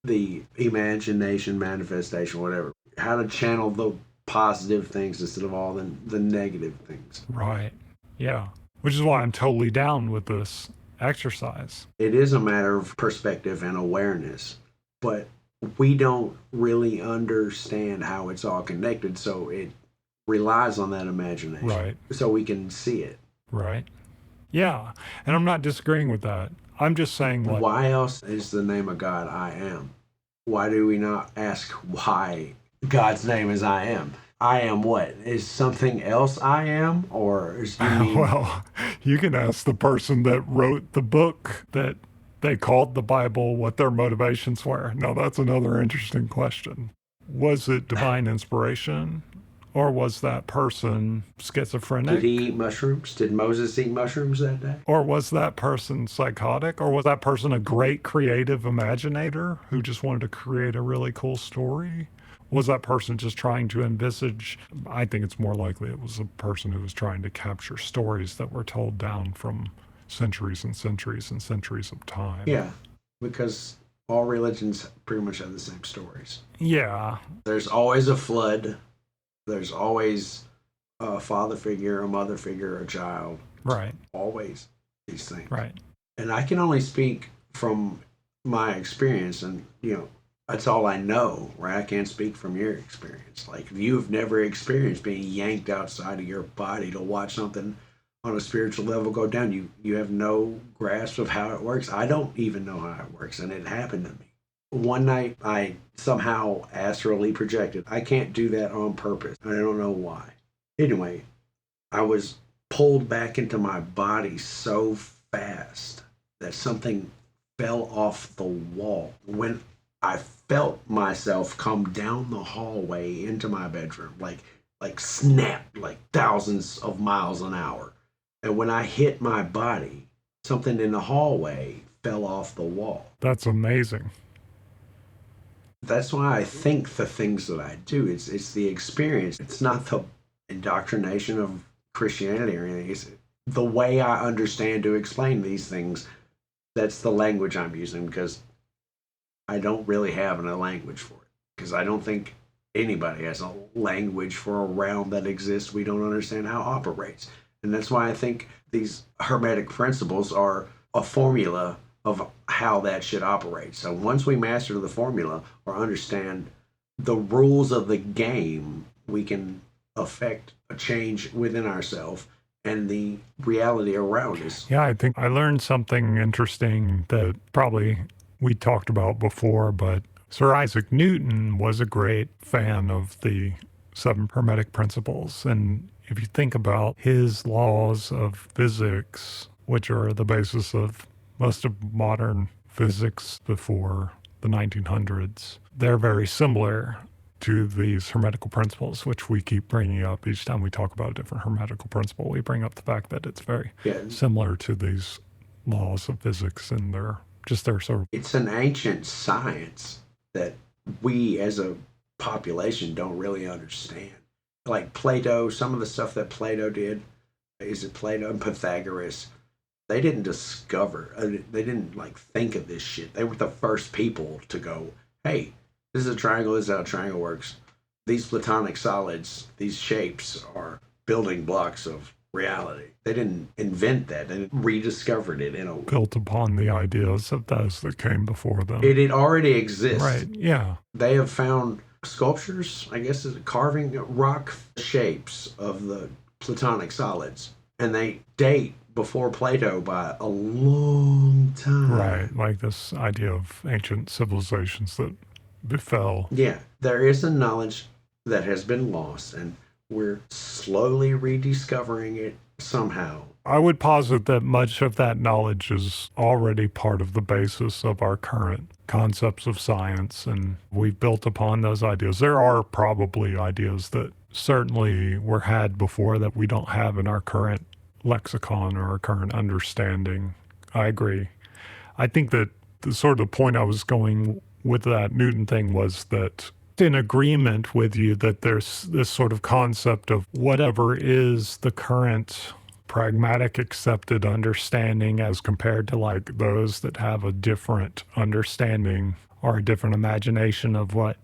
the imagination, manifestation, whatever. How to channel the positive things instead of all the negative things. Right. Yeah. Which is why I'm totally down with this exercise. It is a matter of perspective and awareness, but we don't really understand how it's all connected, so it relies on that imagination. Right. So we can see it. Right. Yeah. And I'm not disagreeing with that. I'm just saying, like, Why else is the name of God I am? Why do we not ask why God's name is I am? I am what? Is something else I am? Or is you mean... well, you can ask the person that wrote the book that they called the Bible what their motivations were. Now, that's another interesting question. Was it divine inspiration? Or was that person schizophrenic? Did he eat mushrooms? Did Moses eat mushrooms that day? Or was that person psychotic? Or was that person a great creative imaginator who just wanted to create a really cool story? Was that person just trying to envisage? I think it's more likely it was a person who was trying to capture stories that were told down from centuries and centuries and centuries of time. Yeah, because all religions pretty much have the same stories. Yeah. There's always a flood. There's always a father figure, a mother figure, a child. Right. Always these things. Right. And I can only speak from my experience, and, that's all I know, right? I can't speak from your experience. Like, if you've never experienced being yanked outside of your body to watch something on a spiritual level go down, you have no grasp of how it works. I don't even know how it works, and it happened to me. One night, I somehow astrally projected. I can't do that on purpose. I don't know why. Anyway, I was pulled back into my body so fast that something fell off the wall. When I felt myself come down the hallway into my bedroom, like snap, like thousands of miles an hour. And when I hit my body, something in the hallway fell off the wall. That's amazing. That's why I think the things that I do, it's the experience. It's not the indoctrination of Christianity or anything. It's the way I understand to explain these things. That's the language I'm using, because I don't really have a language for it. Because I don't think anybody has a language for a realm that exists we don't understand how it operates. And that's why I think these hermetic principles are a formula of how that should operate. So once we master the formula or understand the rules of the game, we can affect a change within ourselves and the reality around us. Yeah, I think I learned something interesting that probably we talked about before, but Sir Isaac Newton was a great fan of the 7 Hermetic Principles. And if you think about his laws of physics, which are the basis of most of modern physics before the 1900s, they're very similar to these hermetical principles, which we keep bringing up each time we talk about a different hermetical principle. We bring up the fact that it's very similar to these laws of physics, and they're sort of... It's an ancient science that we as a population don't really understand. Like Plato, some of the stuff that Plato did, is it Plato and Pythagoras? They didn't discover, they didn't think of this shit. They were the first people to go, hey, this is a triangle, this is how a triangle works. These platonic solids, these shapes are building blocks of reality. They didn't invent that. They rediscovered it in a... Built upon the ideas of those that came before them. It already exists. Right, yeah. They have found sculptures, I guess, carving rock shapes of the platonic solids. And they date before Plato by a long time. Right, like this idea of ancient civilizations that befell. Yeah, there is a knowledge that has been lost, and we're slowly rediscovering it somehow. I would posit that much of that knowledge is already part of the basis of our current concepts of science, and we've built upon those ideas. There are probably ideas that certainly were had before that we don't have in our current lexicon or our current understanding. I agree. I think that the sort of point I was going with that Newton thing was that in agreement with you that there's this sort of concept of whatever is the current pragmatic accepted understanding as compared to those that have a different understanding or a different imagination of what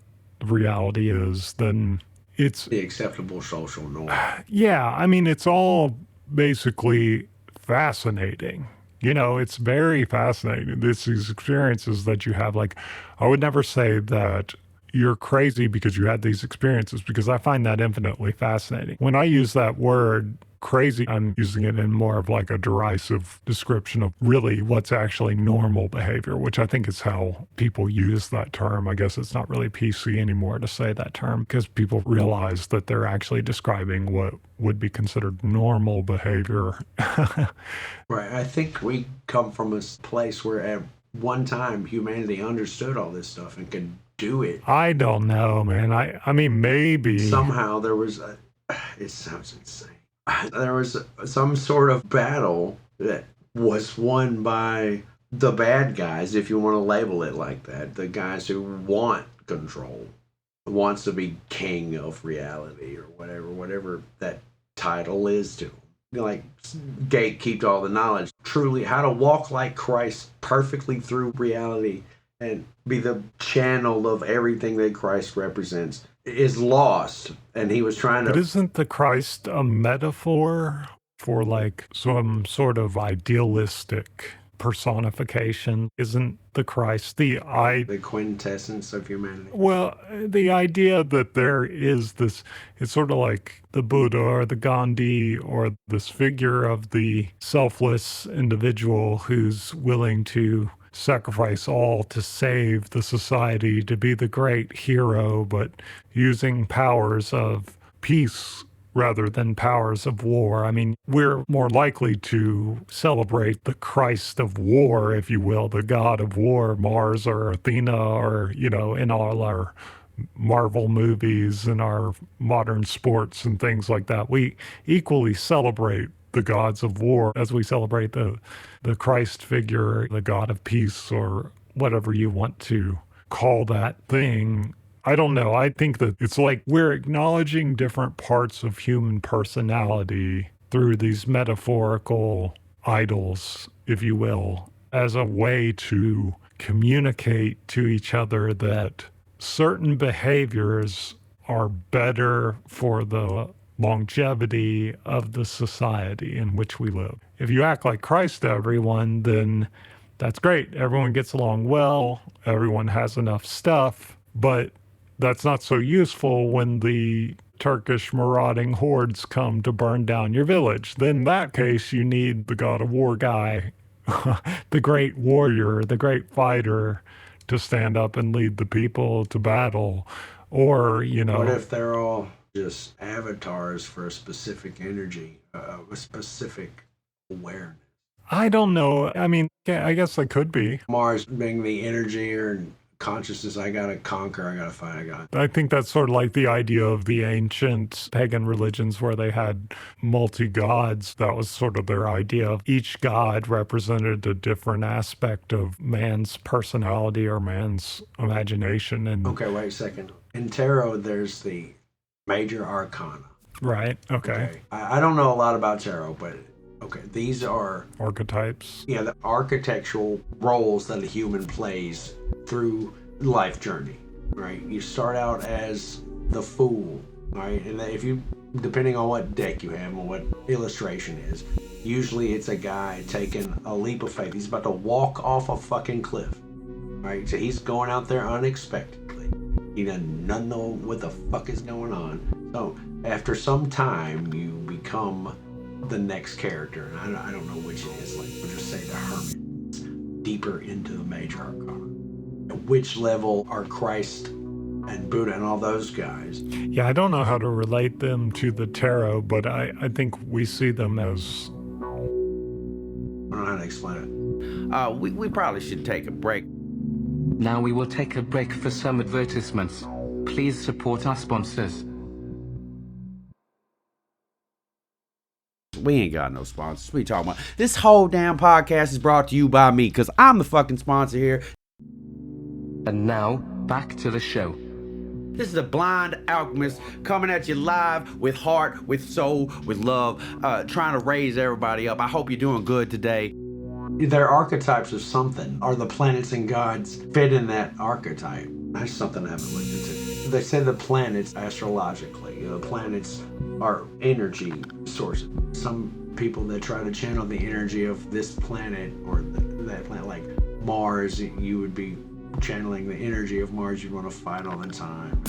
reality is, then it's the acceptable social norm. Yeah, I mean, it's all basically fascinating. It's very fascinating. These experiences that you have, I would never say that you're crazy because you had these experiences, because I find that infinitely fascinating. When I use that word crazy, I'm using it in more of a derisive description of really what's actually normal behavior, which I think is how people use that term. I guess it's not really PC anymore to say that term, because people realize that they're actually describing what would be considered normal behavior. Right. I think we come from a place where at one time humanity understood all this stuff and could do it. I don't know, man. I mean, maybe. Somehow there was it sounds insane. There was some sort of battle that was won by the bad guys, if you want to label it like that. The guys who want control, wants to be king of reality or whatever that title is to them. Like gatekeep all the knowledge. Truly, how to walk like Christ perfectly through reality and be the channel of everything that Christ represents is lost. And he was trying to... But isn't the Christ a metaphor for like some sort of idealistic personification? Isn't the Christ the quintessence of humanity? Well, the idea that there is this, it's sort of like the Buddha or the Gandhi or this figure of the selfless individual who's willing to sacrifice all to save the society, to be the great hero, but using powers of peace rather than powers of war. I mean, we're more likely to celebrate the Christ of war, if you will, the god of war, Mars or Athena, or, you know, in all our Marvel movies and our modern sports and things like that. We equally celebrate the gods of war as we celebrate the Christ figure, the god of peace, or whatever you want to call that thing. I don't know. I think that it's like we're acknowledging different parts of human personality through these metaphorical idols, if you will, as a way to communicate to each other that certain behaviors are better for the longevity of the society in which we live. If you act like Christ to everyone, then that's great. Everyone gets along well. Everyone has enough stuff, but that's not so useful when the Turkish marauding hordes come to burn down your village. Then in that case, you need the god of war guy, the great warrior, the great fighter to stand up and lead the people to battle. Or, you know... What if they're all just avatars for a specific energy, a specific awareness? I don't know. I mean, yeah, I guess it could be. Mars being the energy or consciousness, I gotta conquer, I gotta fight, I think that's sort of like the idea of the ancient pagan religions where they had multi-gods. That was sort of their idea of each god represented a different aspect of man's personality or man's imagination. And okay, wait a second. In tarot, there's the major arcana. Right, okay. I don't know a lot about tarot, but okay, these are archetypes. Yeah, the architectural roles that a human plays through life journey, right? You start out as the fool, right? And if you, depending on what deck you have and what illustration is, usually it's a guy taking a leap of faith. He's about to walk off a fucking cliff, right? So he's going out there unexpectedly. He doesn't know what the fuck is going on. So after some time, you become the next character, and I don't know which it is. Like, we'll just say the hermit, deeper into the major arcana. At which level are Christ and Buddha and all those guys? Yeah, I don't know how to relate them to the tarot, but I think we see them as... I don't know how to explain it. We probably should take a break. Now we will take a break for some advertisements. Please support our sponsors. We ain't got no sponsors. What are you talking about? This whole damn podcast is brought to you by me because I'm the fucking sponsor here. And now, back to the show. This is the Blind Alchemist coming at you live with heart, with soul, with love, trying to raise everybody up. I hope you're doing good today. They're archetypes of something. Are the planets and gods fit in that archetype? That's something I haven't looked into. They say the planets astrologically. The planets are energy sources. Some people that try to channel the energy of this planet or that planet, like Mars, you would be channeling the energy of Mars. You'd want to fight all the time.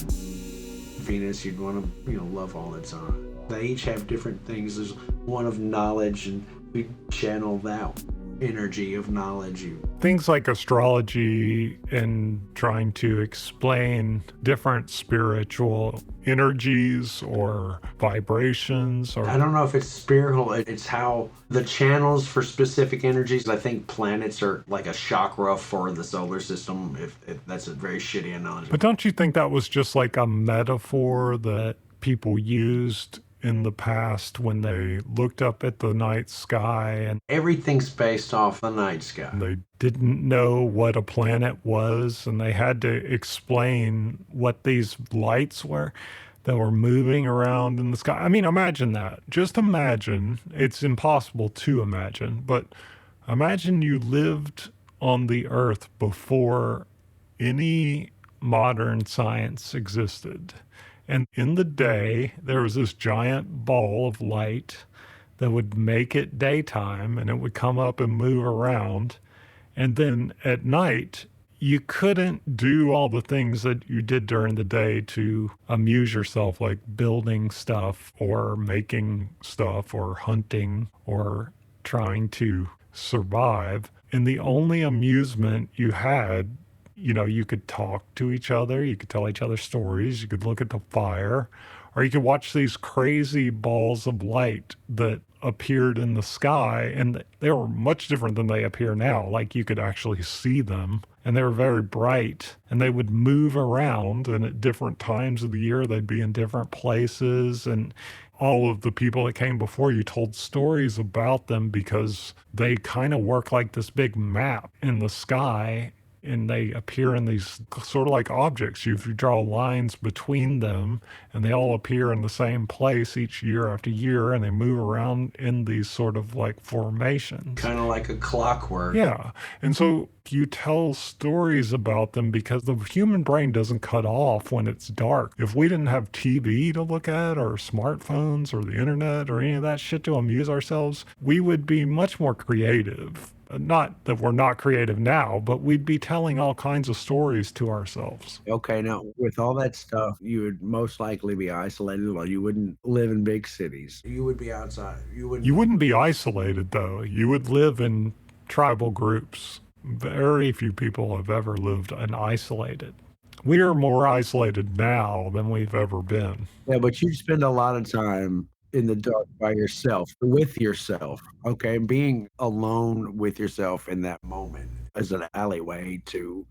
Venus, you'd want to, love all the time. They each have different things. There's one of knowledge, and we channel that. energy of knowledge. Things like astrology and trying to explain different spiritual energies or vibrations, or I don't know if it's spiritual, it's how the channels for specific energies. I think planets are like a chakra for the solar system, if that's a very shitty analogy. But don't you think that was just like a metaphor that people used in the past when they looked up at the night sky and everything's based off the night sky? They didn't know what a planet was, and they had to explain what these lights were that were moving around in the sky. I mean, imagine that. Just imagine. It's impossible to imagine, but imagine you lived on the earth before any modern science existed. And in the day, there was this giant ball of light that would make it daytime, and it would come up and move around. And then at night, you couldn't do all the things that you did during the day to amuse yourself, like building stuff or making stuff or hunting or trying to survive. And the only amusement you had, you could talk to each other, you could tell each other stories, you could look at the fire, or you could watch these crazy balls of light that appeared in the sky, and they were much different than they appear now. Like, you could actually see them, and they were very bright, and they would move around, and at different times of the year they'd be in different places, and all of the people that came before you told stories about them because they kind of work like this big map in the sky, and they appear in these sort of like objects. You draw lines between them, and they all appear in the same place each year after year, and they move around in these sort of like formations. Kind of like a clockwork. Yeah. And so you tell stories about them because the human brain doesn't cut off when it's dark. If we didn't have TV to look at, or smartphones, or the internet, or any of that shit to amuse ourselves, we would be much more creative. Not that we're not creative now, but we'd be telling all kinds of stories to ourselves. Okay, now with all that stuff, you would most likely be isolated, or you wouldn't live in big cities. You would be outside. You wouldn't be isolated, though. You would live in tribal groups. Very few people have ever lived unisolated. We are more isolated now than we've ever been. Yeah, but you'd spend a lot of time in the dark by yourself, with yourself, okay? Being alone with yourself in that moment is an alleyway to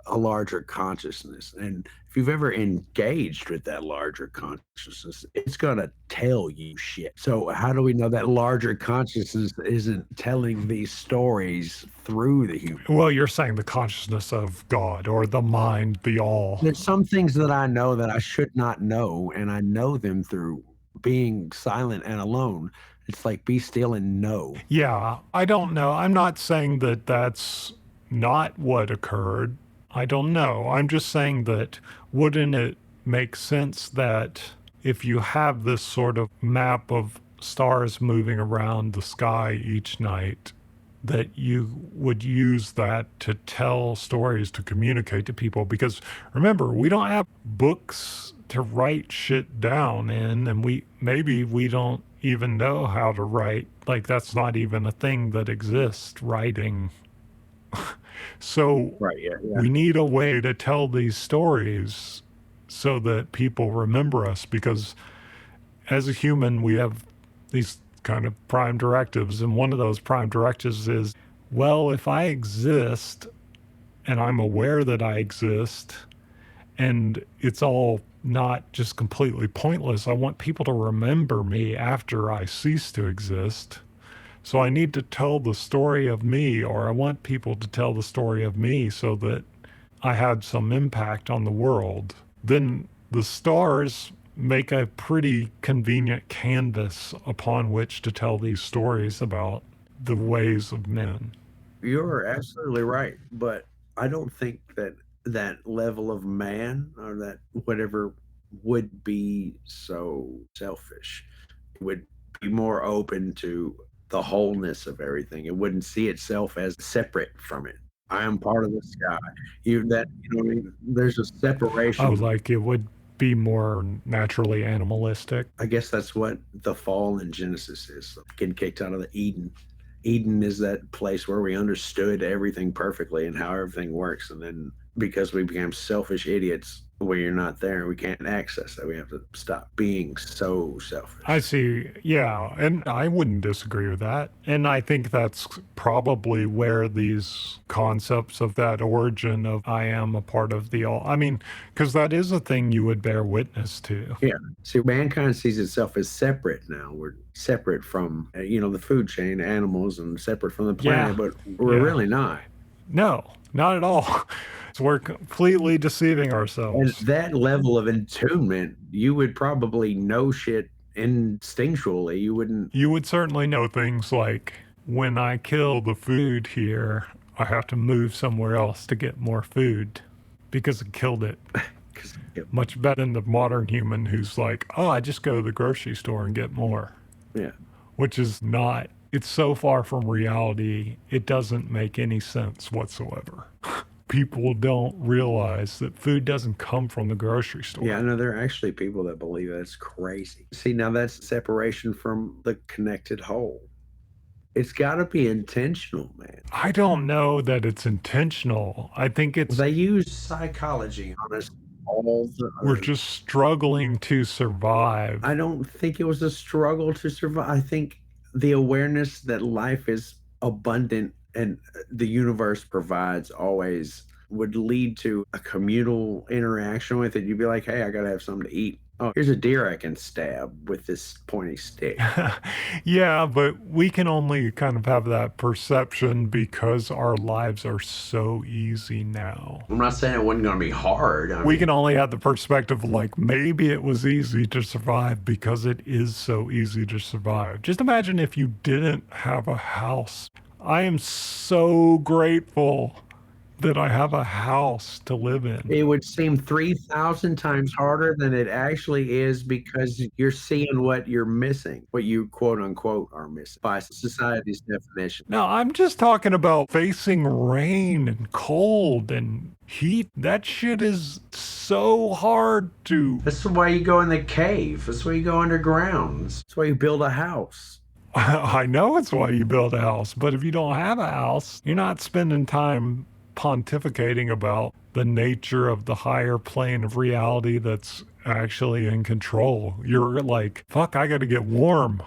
a larger consciousness. And if you've ever engaged with that larger consciousness, it's going to tell you shit. So how do we know that larger consciousness isn't telling these stories through the human? Well, you're saying the consciousness of God, or the mind, the all. There's some things that I know that I should not know, and I know them through being silent and alone. It's like, be still and know. Yeah, I don't know. I'm not saying that that's not what occurred. I don't know. I'm just saying that wouldn't it make sense that if you have this sort of map of stars moving around the sky each night, that you would use that to tell stories, to communicate to people? Because remember, we don't have books to write shit down in, and maybe we don't even know how to write. Like, that's not even a thing that exists, writing. So Right, yeah. we need a way to tell these stories so that people remember us, because as a human, we have these kind of prime directives. And one of those prime directives is, well, if I exist and I'm aware that I exist and it's all not just completely pointless, I want people to remember me after I cease to exist. So I need to tell the story of me, or I want people to tell the story of me so that I had some impact on the world. Then the stars make a pretty convenient canvas upon which to tell these stories about the ways of men. You're absolutely right, but I don't think that that level of man, or that whatever, would be so selfish. It would be more open to the wholeness of everything. It wouldn't see itself as separate from it. I am part of the sky. You know what I mean? There's a separation. Oh, like it would be more naturally animalistic. I guess that's what the fall in Genesis is. Getting kicked out of the Eden. Eden is that place where we understood everything perfectly and how everything works. And then because we became selfish idiots, where you're not there, we can't access that. We have to stop being so selfish. I see. Yeah. And I wouldn't disagree with that. And I think that's probably where these concepts of that origin of I am a part of the all, I mean, because that is a thing you would bear witness to. Yeah. See, mankind sees itself as separate now. We're separate from, the food chain, animals, and separate from the planet, but we're really not. No, not at all. So we're completely deceiving ourselves. And that level of attunement, you would probably know shit instinctually. You would certainly know things like, when I kill the food here, I have to move somewhere else to get more food because I killed it. Much better than the modern human who's like, oh, I just go to the grocery store and get more. Yeah. Which is not, it's so far from reality, it doesn't make any sense whatsoever. People don't realize that food doesn't come from the grocery store. Yeah, I know there are actually people that believe that's crazy. See, now that's separation from the connected whole. It's got to be intentional, man. I don't know that it's intentional. I think it's... They use psychology on us all the time. We're just struggling to survive. I don't think it was a struggle to survive. I think the awareness that life is abundant and the universe provides always would lead to a communal interaction with it. You'd be like, hey, I got to have something to eat. Oh, here's a deer I can stab with this pointy stick. Yeah, but we can only kind of have that perception because our lives are so easy now. I'm not saying it wasn't going to be hard. We can only have the perspective of like, maybe it was easy to survive because it is so easy to survive. Just imagine if you didn't have a house. I am so grateful that I have a house to live in. It would seem 3,000 times harder than it actually is because you're seeing what you're missing, what you quote unquote are missing by society's definition. No, I'm just talking about facing rain and cold and heat. That shit is so hard to... That's why you go in the cave. That's why you go underground. That's why you build a house. I know it's why you build a house, but if you don't have a house, you're not spending time pontificating about the nature of the higher plane of reality that's actually in control. You're like, fuck, I gotta get warm.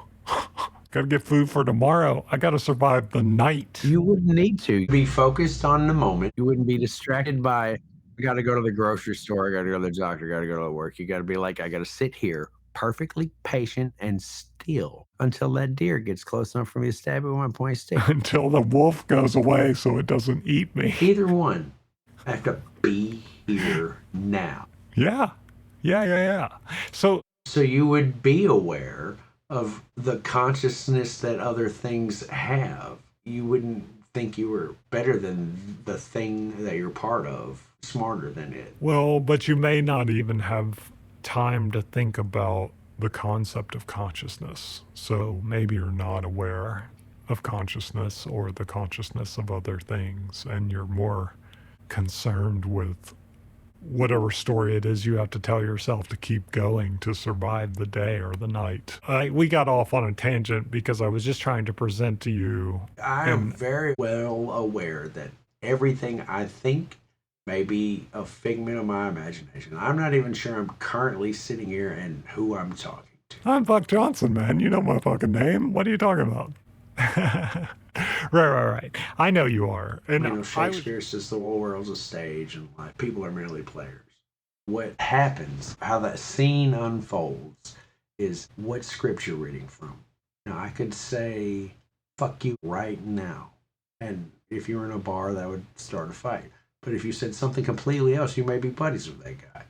Gotta get food for tomorrow. I gotta survive the night. You wouldn't need to be focused on the moment. You wouldn't be distracted by, I gotta go to the grocery store, I gotta go to the doctor, I gotta go to work. You gotta be like, I gotta sit here perfectly patient and still until that deer gets close enough for me to stab it with my pointy stick. Until the wolf goes away so it doesn't eat me. Either one. I have to be here now. Yeah. So you would be aware of the consciousness that other things have. You wouldn't think you were better than the thing that you're part of, smarter than it. Well, but you may not even have time to think about the concept of consciousness. So maybe you're not aware of consciousness or the consciousness of other things, and you're more concerned with whatever story it is you have to tell yourself to keep going to survive the day or the night. We got off on a tangent because I was just trying to present to you. I am very well aware that everything I think may be a figment of my imagination. I'm not even sure I'm currently sitting here and who I'm talking to. I'm Buck Johnson, man. You know my fucking name. What are you talking about? Right. I know you are. And Shakespeare says the whole world's a stage and like people are merely players. What happens, how that scene unfolds, is what script you're reading from. Now, I could say, fuck you right now. And if you were in a bar, that would start a fight. But if you said something completely else, you may be buddies with that guy.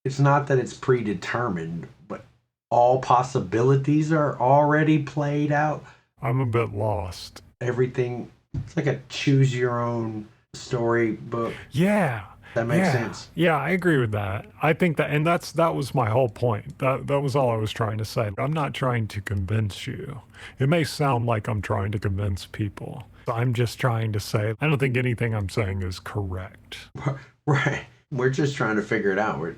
It's not that it's predetermined, but all possibilities are already played out. I'm a bit lost. Everything, it's like a choose your own storybook. Yeah. That makes sense. Yeah, I agree with that. I think that, and that was my whole point. That was all I was trying to say. I'm not trying to convince you. It may sound like I'm trying to convince people. I'm just trying to say, I don't think anything I'm saying is correct. Right. We're just trying to figure it out.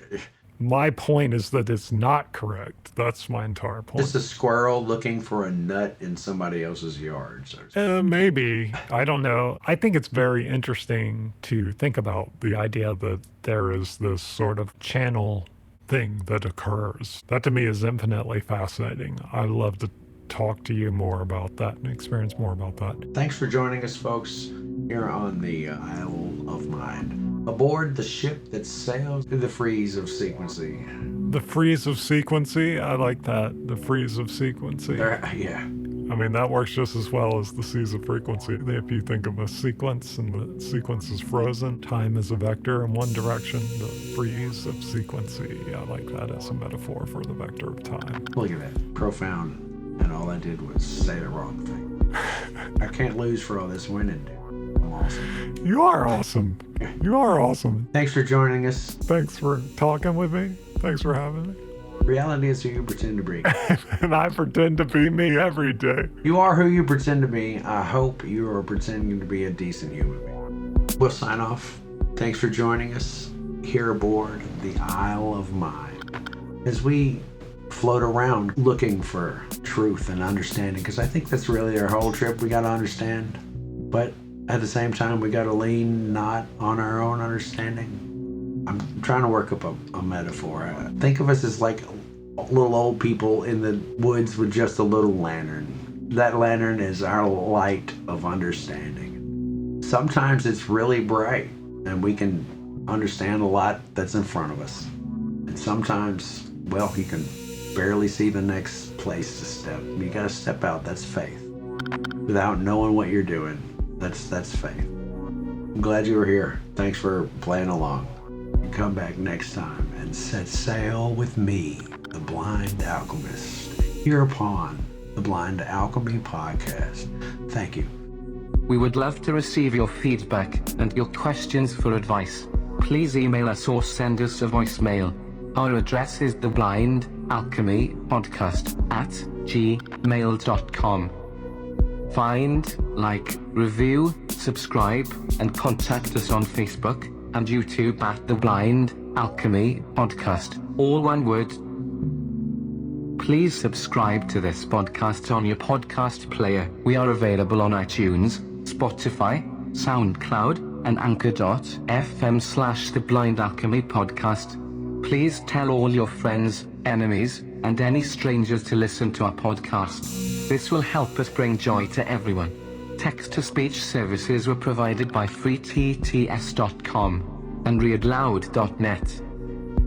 My point is that it's not correct. That's my entire point. Just a squirrel looking for a nut in somebody else's yard. So. Maybe. I don't know. I think it's very interesting to think about the idea that there is this sort of channel thing that occurs. That to me is infinitely fascinating. I'd love to talk to you more about that and experience more about that. Thanks for joining us, folks, here on the Isle of Mind. Aboard the ship that sails through the freeze of sequency. The freeze of sequency? I like that. The freeze of sequency. Yeah. I mean, that works just as well as the seas of frequency. If you think of a sequence and the sequence is frozen, time is a vector in one direction, the freeze of sequency. I like that as a metaphor for the vector of time. Look at that. Profound. And all I did was say the wrong thing. I can't lose for all this winning, dude. I'm awesome. You are awesome. You are awesome. Thanks for joining us. Thanks for talking with me. Thanks for having me. Reality is who you pretend to be. And I pretend to be me every day. You are who you pretend to be. I hope you are pretending to be a decent human being. We'll sign off. Thanks for joining us here aboard the Isle of Mind as we float around looking for truth and understanding, because I think that's really our whole trip. We got to understand, but at the same time, we got to lean not on our own understanding. I'm trying to work up a metaphor. Think of us as like little old people in the woods with just a little lantern. That lantern is our light of understanding. Sometimes it's really bright and we can understand a lot that's in front of us. And sometimes, well, you can barely see the next place to step. You got to step out. That's faith. Without knowing what you're doing, that's faith. I'm glad you were here. Thanks for playing along. And come back next time and set sail with me, the Blind Alchemist, here upon the Blind Alchemy Podcast. Thank you. We would love to receive your feedback and your questions for advice. Please email us or send us a voicemail. Our address is theblindalchemypodcast@gmail.com. Find, like, review, subscribe, and contact us on Facebook and YouTube at The Blind Alchemy Podcast, all one word. Please subscribe to this podcast on your podcast player. We are available on iTunes, Spotify, SoundCloud, and anchor.fm/TheBlindAlchemyPodcast. Please tell all your friends, enemies, and any strangers to listen to our podcast. This will help us bring joy to everyone. Text-to-speech services were provided by freetts.com and readloud.net.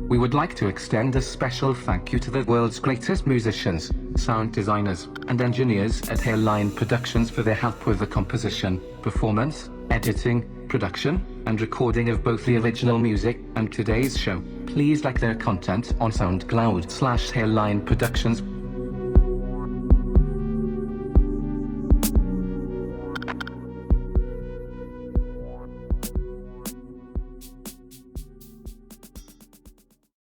We would like to extend a special thank you to the world's greatest musicians, sound designers, and engineers at Hairline Productions for their help with the composition, performance, editing, production, and recording of both the original music and today's show. Please like their content on SoundCloud/Hairline Productions.